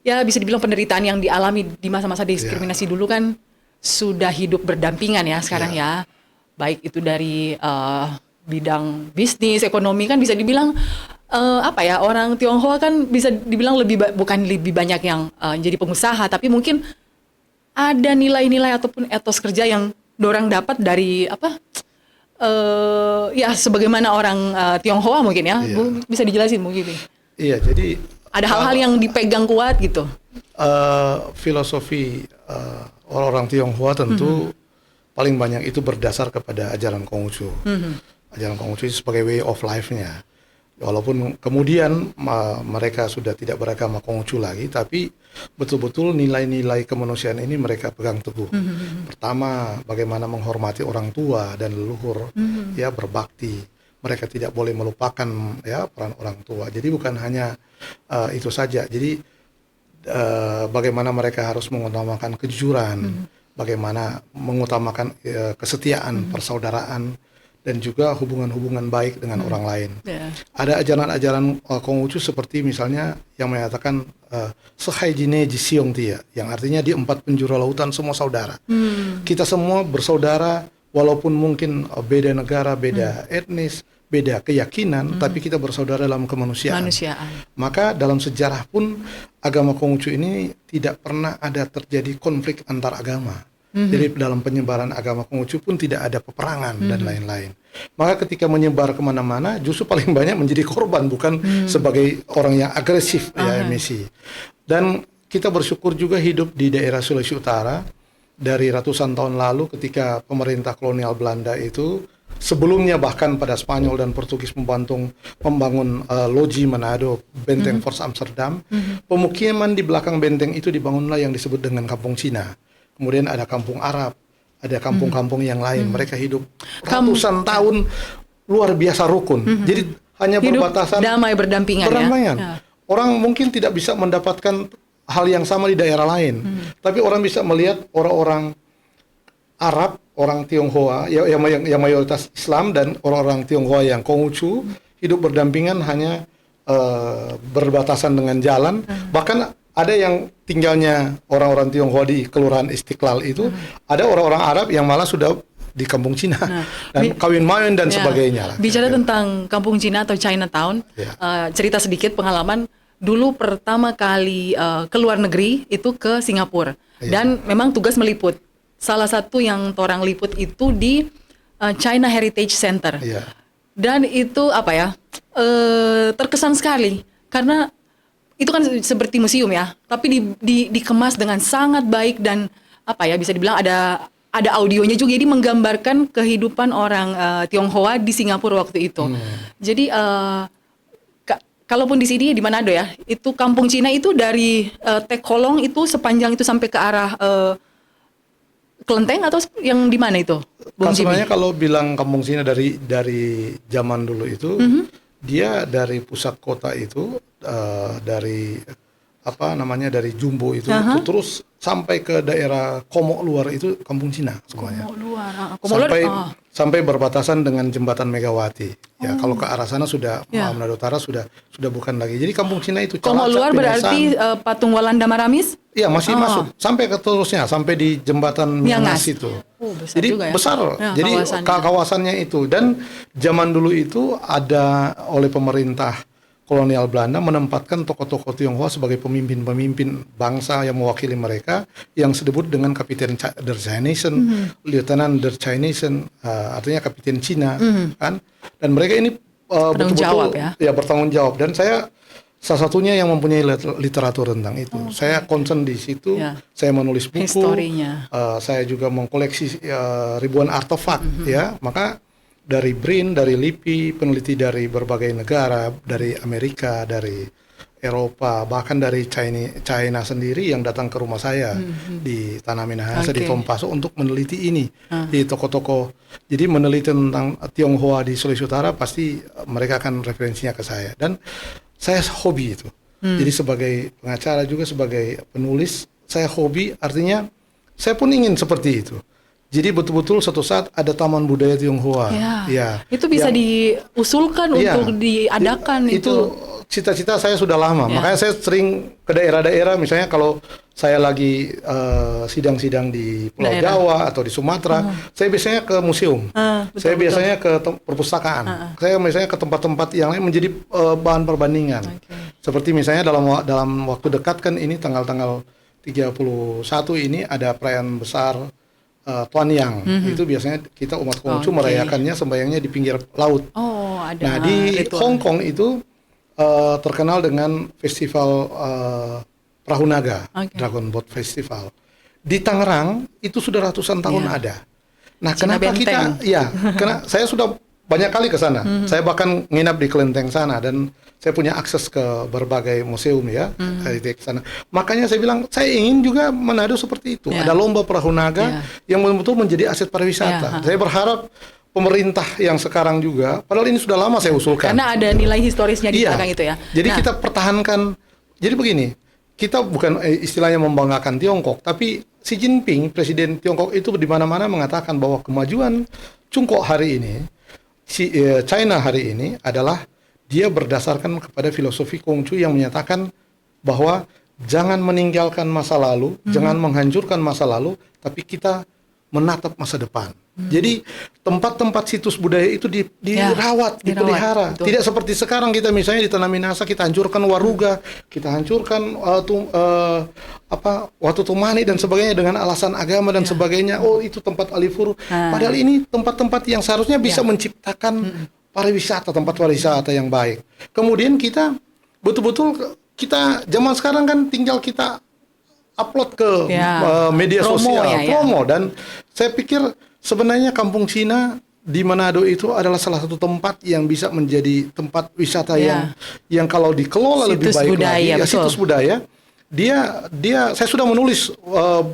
ya bisa dibilang penderitaan yang dialami di masa-masa diskriminasi dulu kan sudah hidup berdampingan ya sekarang ya. Baik itu dari bidang bisnis, ekonomi kan bisa dibilang orang Tionghoa kan bisa dibilang bukan lebih banyak yang jadi pengusaha, tapi mungkin ada nilai-nilai ataupun etos kerja yang dorang dapat dari sebagaimana orang Tionghoa mungkin ya. Bisa dijelasin mungkin.
Iya, jadi
ada hal-hal yang dipegang kuat gitu.
Filosofi orang-orang Tionghoa tentu paling banyak itu berdasar kepada ajaran Konghucu. Ajaran Konghucu sebagai way of life-nya. Walaupun kemudian mereka sudah tidak beragama Konghucu lagi, tapi betul-betul nilai-nilai kemanusiaan ini mereka pegang teguh. Pertama, bagaimana menghormati orang tua dan leluhur, ya, berbakti. Mereka tidak boleh melupakan ya peran orang tua. Jadi bukan hanya itu saja. Jadi bagaimana mereka harus mengutamakan kejujuran, bagaimana mengutamakan kesetiaan, persaudaraan, dan juga hubungan-hubungan baik dengan orang lain. Ada ajaran-ajaran Konghucu seperti misalnya yang menyatakan Sehaijine Jisiong Tia, yang artinya di 4 penjuru lautan semua saudara. Kita semua bersaudara, walaupun mungkin beda negara, beda etnis, beda keyakinan, tapi kita bersaudara dalam kemanusiaan. Maka dalam sejarah pun agama Konghucu ini tidak pernah ada terjadi konflik antar agama. Jadi dalam penyebaran agama Konghucu pun tidak ada peperangan dan lain-lain. Maka ketika menyebar kemana-mana, justru paling banyak menjadi korban, bukan sebagai orang yang agresif ya emisi. Dan kita bersyukur juga hidup di daerah Sulawesi Utara dari ratusan tahun lalu ketika pemerintah kolonial Belanda itu sebelumnya bahkan pada Spanyol dan Portugis membangun Loji Manado, benteng Fort Amsterdam, pemukiman di belakang benteng itu dibangunlah yang disebut dengan Kampung Cina. Kemudian ada Kampung Arab, ada kampung-kampung yang lain. Mereka hidup ratusan tahun luar biasa rukun. Jadi hanya
hidup
berbatasan
damai berdampingan. Ya?
Orang mungkin tidak bisa mendapatkan hal yang sama di daerah lain, tapi orang bisa melihat orang-orang Arab, orang Tionghoa yang mayoritas Islam dan orang-orang Tionghoa yang Konghucu hidup berdampingan hanya berbatasan dengan jalan. Bahkan ada yang tinggalnya orang-orang Tionghoa di Kelurahan Istiqlal itu, ada orang-orang Arab yang malah sudah di Kampung Cina dan kawin mawin dan sebagainya.
Bicara tentang Kampung Cina atau Chinatown, cerita sedikit pengalaman dulu pertama kali ke luar negeri itu ke Singapura dan memang tugas meliput. Salah satu yang orang liput itu di China Heritage Center dan itu terkesan sekali karena itu kan seperti museum ya, tapi dikemas dengan sangat baik dan bisa dibilang ada audionya juga, jadi menggambarkan kehidupan orang Tionghoa di Singapura waktu itu. Jadi kalaupun di sini di Manado ya, itu Kampung Cina itu dari Tek Kolong itu sepanjang itu sampai ke arah Kelenteng atau yang di mana itu?
Sebenarnya kalau bilang Kampung Cina dari zaman dulu itu, dia dari pusat kota itu dari dari Jumbo itu terus sampai ke daerah Komok Luar itu Kampung Cina semuanya. Sampai berbatasan dengan jembatan Megawati. Ya kalau ke arah sana sudah Manado Utara sudah bukan lagi. Jadi Kampung Cina itu
Komok Luar berarti patung Walanda Maramis?
Iya masih masuk sampai ke terusnya sampai di jembatan Miangas itu.
Besar
jadi
juga ya?
Besar. Jadi kawasannya itu, dan zaman dulu itu ada oleh pemerintah kolonial Belanda menempatkan tokoh-tokoh Tionghoa sebagai pemimpin-pemimpin bangsa yang mewakili mereka yang disebut dengan Kapiten der Chinesen, Lieutenant der Chinesen, artinya Kapiten Cina kan. Dan mereka ini betul-betul bertanggung jawab, dan saya salah satunya yang mempunyai literatur tentang itu. Saya concern di situ, saya menulis buku, saya juga mengkoleksi ribuan artefak maka dari BRIN, dari LIPI, peneliti dari berbagai negara, dari Amerika, dari Eropa, bahkan dari China sendiri yang datang ke rumah saya di Tanah Minahasa, di Tompaso untuk meneliti ini di toko-toko. Jadi meneliti tentang Tionghoa di Sulawesi Utara, pasti mereka akan referensinya ke saya. Dan saya hobi itu. Jadi sebagai pengacara juga sebagai penulis, saya hobi, artinya saya pun ingin seperti itu. Jadi betul-betul suatu saat ada Taman Budaya Tionghoa.
Itu bisa diusulkan untuk diadakan
itu. Cita-cita saya sudah lama. Makanya saya sering ke daerah-daerah, misalnya kalau saya lagi sidang-sidang di Pulau Jawa atau di Sumatera, saya biasanya ke museum. Saya biasanya ke perpustakaan. Saya misalnya ke tempat-tempat yang lain menjadi bahan perbandingan. Seperti misalnya dalam waktu dekat kan ini tanggal 31 ini ada perayaan besar Tuan Yang. Itu biasanya kita umat Konghucu merayakannya sembayangnya di pinggir laut. Nah di Hong Kong itu terkenal dengan festival Perahu Naga, Dragon Boat Festival. Di Tangerang itu sudah ratusan tahun ada. Nah kenapa kita karena saya sudah banyak kali ke sana. Saya bahkan nginap di Kelenteng sana dan saya punya akses ke berbagai museum ke sana. Makanya saya bilang saya ingin juga Manado seperti itu. Ada lomba perahu naga yang betul-betul menjadi aset pariwisata. Saya berharap pemerintah yang sekarang juga, padahal ini sudah lama saya usulkan.
Karena ada nilai historisnya di belakang itu ya.
Jadi kita pertahankan. Jadi begini, kita bukan istilahnya membanggakan Tiongkok, tapi Xi Jinping, Presiden Tiongkok itu di mana-mana mengatakan bahwa kemajuan Tiongkok hari ini, China hari ini adalah dia berdasarkan kepada filosofi Konghucu yang menyatakan bahwa jangan meninggalkan masa lalu, jangan menghancurkan masa lalu, tapi kita menatap masa depan. Jadi tempat-tempat situs budaya itu dirawat, dipelihara.
Betul.
Tidak seperti sekarang kita misalnya di Tanah Minahasa kita hancurkan Waruga, kita hancurkan Watu Tumani dan sebagainya dengan alasan agama dan sebagainya. Oh, itu tempat alifur. Padahal ini tempat-tempat yang seharusnya bisa menciptakan pariwisata, tempat pariwisata yang baik. Kemudian kita betul-betul kita zaman sekarang kan tinggal kita upload ke media sosial, promo. Dan saya pikir sebenarnya Kampung Cina di Manado itu adalah salah satu tempat yang bisa menjadi tempat wisata yang kalau dikelola lebih baik lagi. Situs budaya. Dia saya sudah menulis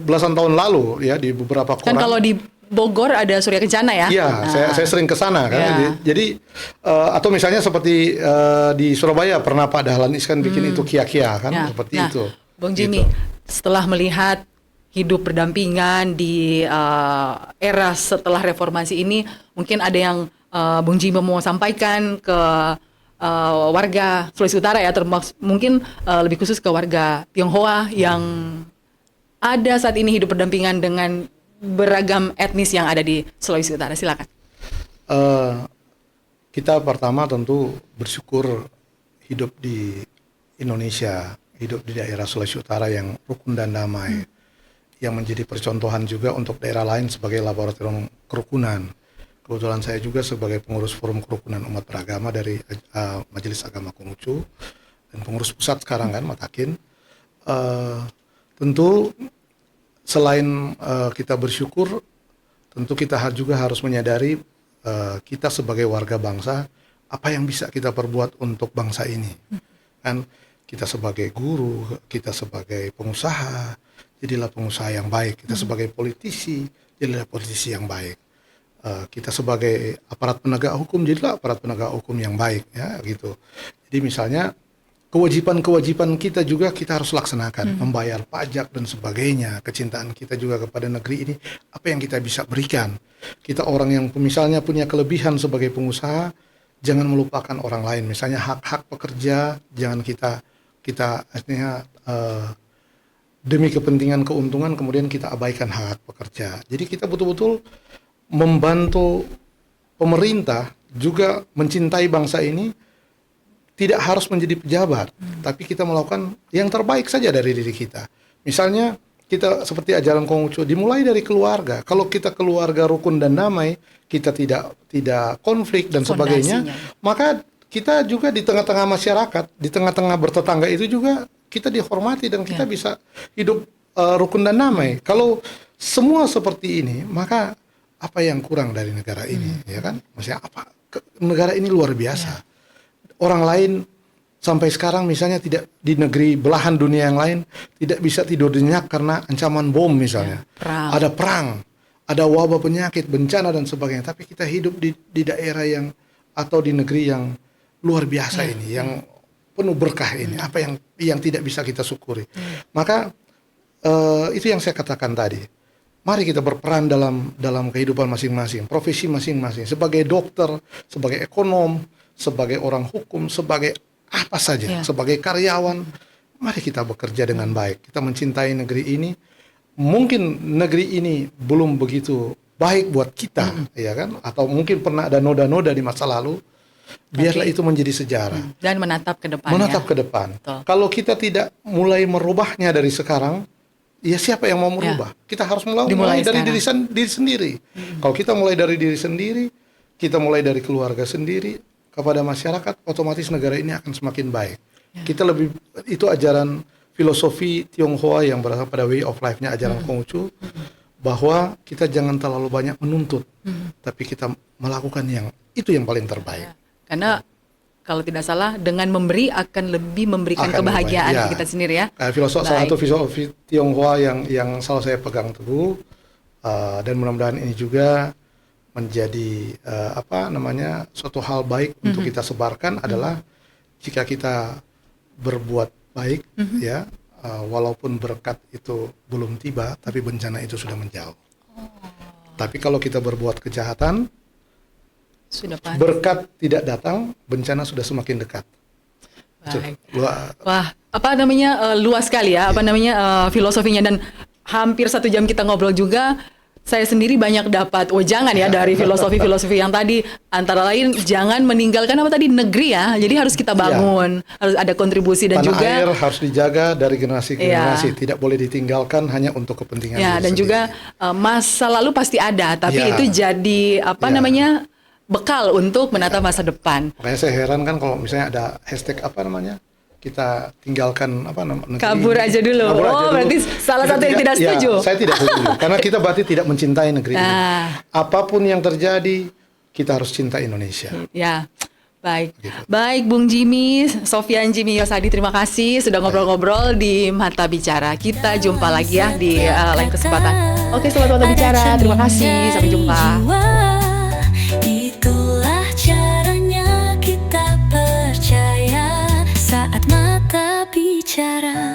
belasan tahun lalu ya di beberapa koran.
Kan kalau di Bogor ada Surya Kencana ya?
Iya, saya sering ke sana kan. Jadi atau misalnya seperti di Surabaya pernah Pak Dahlan Iskan bikin itu kia-kia kan, seperti itu.
Bung Jimmy, setelah melihat hidup berdampingan di era setelah reformasi ini, mungkin ada yang Bung Jimmy mau sampaikan ke warga Sulawesi Utara ya, termasuk mungkin lebih khusus ke warga Tionghoa yang ada saat ini hidup berdampingan dengan beragam etnis yang ada di Sulawesi Utara. Silakan.
Kita pertama tentu bersyukur hidup di Indonesia, hidup di daerah Sulawesi Utara yang rukun dan damai, yang menjadi percontohan juga untuk daerah lain sebagai laboratorium kerukunan. Kebetulan saya juga sebagai pengurus Forum Kerukunan Umat Beragama dari Majelis Agama Konghucu dan pengurus pusat sekarang kan Matakin. Tentu selain kita bersyukur, tentu kita juga harus menyadari kita sebagai warga bangsa apa yang bisa kita perbuat untuk bangsa ini. Kan kita sebagai guru, kita sebagai pengusaha, jadilah pengusaha yang baik. Kita sebagai politisi, jadilah politisi yang baik. Kita sebagai aparat penegak hukum, jadilah aparat penegak hukum yang baik, ya gitu. Jadi misalnya kewajiban-kewajiban kita juga kita harus laksanakan, membayar pajak dan sebagainya. Kecintaan kita juga kepada negeri ini, apa yang kita bisa berikan. Kita orang yang misalnya punya kelebihan sebagai pengusaha, jangan melupakan orang lain. Misalnya hak-hak pekerja, jangan kita artinya demi kepentingan keuntungan kemudian kita abaikan hak pekerja. Jadi kita betul-betul membantu pemerintah juga mencintai bangsa ini, tidak harus menjadi pejabat, tapi kita melakukan yang terbaik saja dari diri kita. Misalnya kita seperti ajaran Konghucu dimulai dari keluarga. Kalau kita keluarga rukun dan damai, kita tidak konflik dan sebagainya, maka kita juga di tengah-tengah masyarakat, di tengah-tengah bertetangga itu juga kita dihormati dan kita bisa hidup rukun dan damai. Kalau semua seperti ini, maka apa yang kurang dari negara ini, ya kan? Maksudnya apa? Negara ini luar biasa. Orang lain sampai sekarang misalnya tidak di negeri belahan dunia yang lain tidak bisa tidur nyenyak karena ancaman bom misalnya. Ada perang, ada wabah penyakit, bencana dan sebagainya. Tapi kita hidup di daerah yang atau di negeri yang luar biasa ini, yang penuh berkah ini. Apa yang tidak bisa kita syukuri. Maka itu yang saya katakan tadi. Mari kita berperan dalam kehidupan masing-masing, profesi masing-masing. Sebagai dokter, sebagai ekonom, sebagai orang hukum, sebagai apa saja, sebagai karyawan. Mari kita bekerja dengan baik. Kita mencintai negeri ini. Mungkin negeri ini belum begitu baik buat kita, ya kan? Atau mungkin pernah ada noda-noda di masa lalu. Biarlah itu menjadi sejarah.
Dan menatap ke depan.
Menatap ke depan. Kalau kita tidak mulai merubahnya dari sekarang, ya siapa yang mau merubah? Kita harus mulai dari diri sendiri. Kalau kita mulai dari diri sendiri, kita mulai dari keluarga sendiri, kepada masyarakat, otomatis negara ini akan semakin baik. Kita itu ajaran filosofi Tionghoa yang berasal pada way of life-nya ajaran Konghucu, bahwa kita jangan terlalu banyak menuntut, tapi kita melakukan yang paling terbaik.
Karena kalau tidak salah, dengan memberi akan lebih memberikan kebahagiaan kita sendiri ya.
Salah satu filosofi Tionghoa yang selalu saya pegang teguh, dan mudah-mudahan ini juga menjadi suatu hal baik untuk kita sebarkan adalah jika kita berbuat baik, ya, walaupun berkat itu belum tiba, tapi bencana itu sudah menjauh. Tapi kalau kita berbuat kejahatan, sudah berkat tidak datang, bencana sudah semakin dekat.
Baik. Wah, luas sekali ya, filosofinya, dan hampir 1 jam kita ngobrol juga. saya sendiri banyak dapat wejangan ya dari filosofi-filosofi yang tadi, antara lain jangan meninggalkan apa tadi, negeri ya. Jadi harus kita bangun, harus ada kontribusi, dan
tanah
juga
air harus dijaga dari generasi ke generasi, tidak boleh ditinggalkan hanya untuk kepentingan
ya, dan
sendiri.
juga masa lalu pasti ada, tapi itu jadi apa namanya, bekal untuk menata masa depan.
Makanya saya heran kan kalau misalnya ada hashtag apa namanya, kita tinggalkan apa namanya,
kabur aja dulu. Berarti salah satu yang tidak setuju.
Ya, saya tidak setuju. Karena kita berarti tidak mencintai negeri ini. Apapun yang terjadi, kita harus cinta Indonesia.
Ya, baik. Baik, Bung Jimmy, Sofyan Jimmy Yosadi, terima kasih sudah ngobrol-ngobrol di Mata Bicara. Kita jumpa lagi ya di lain kesempatan. Oke, Sobat Mata Bicara, terima kasih. Sampai jumpa.
Itulah caranya kita percaya saat mata bicara.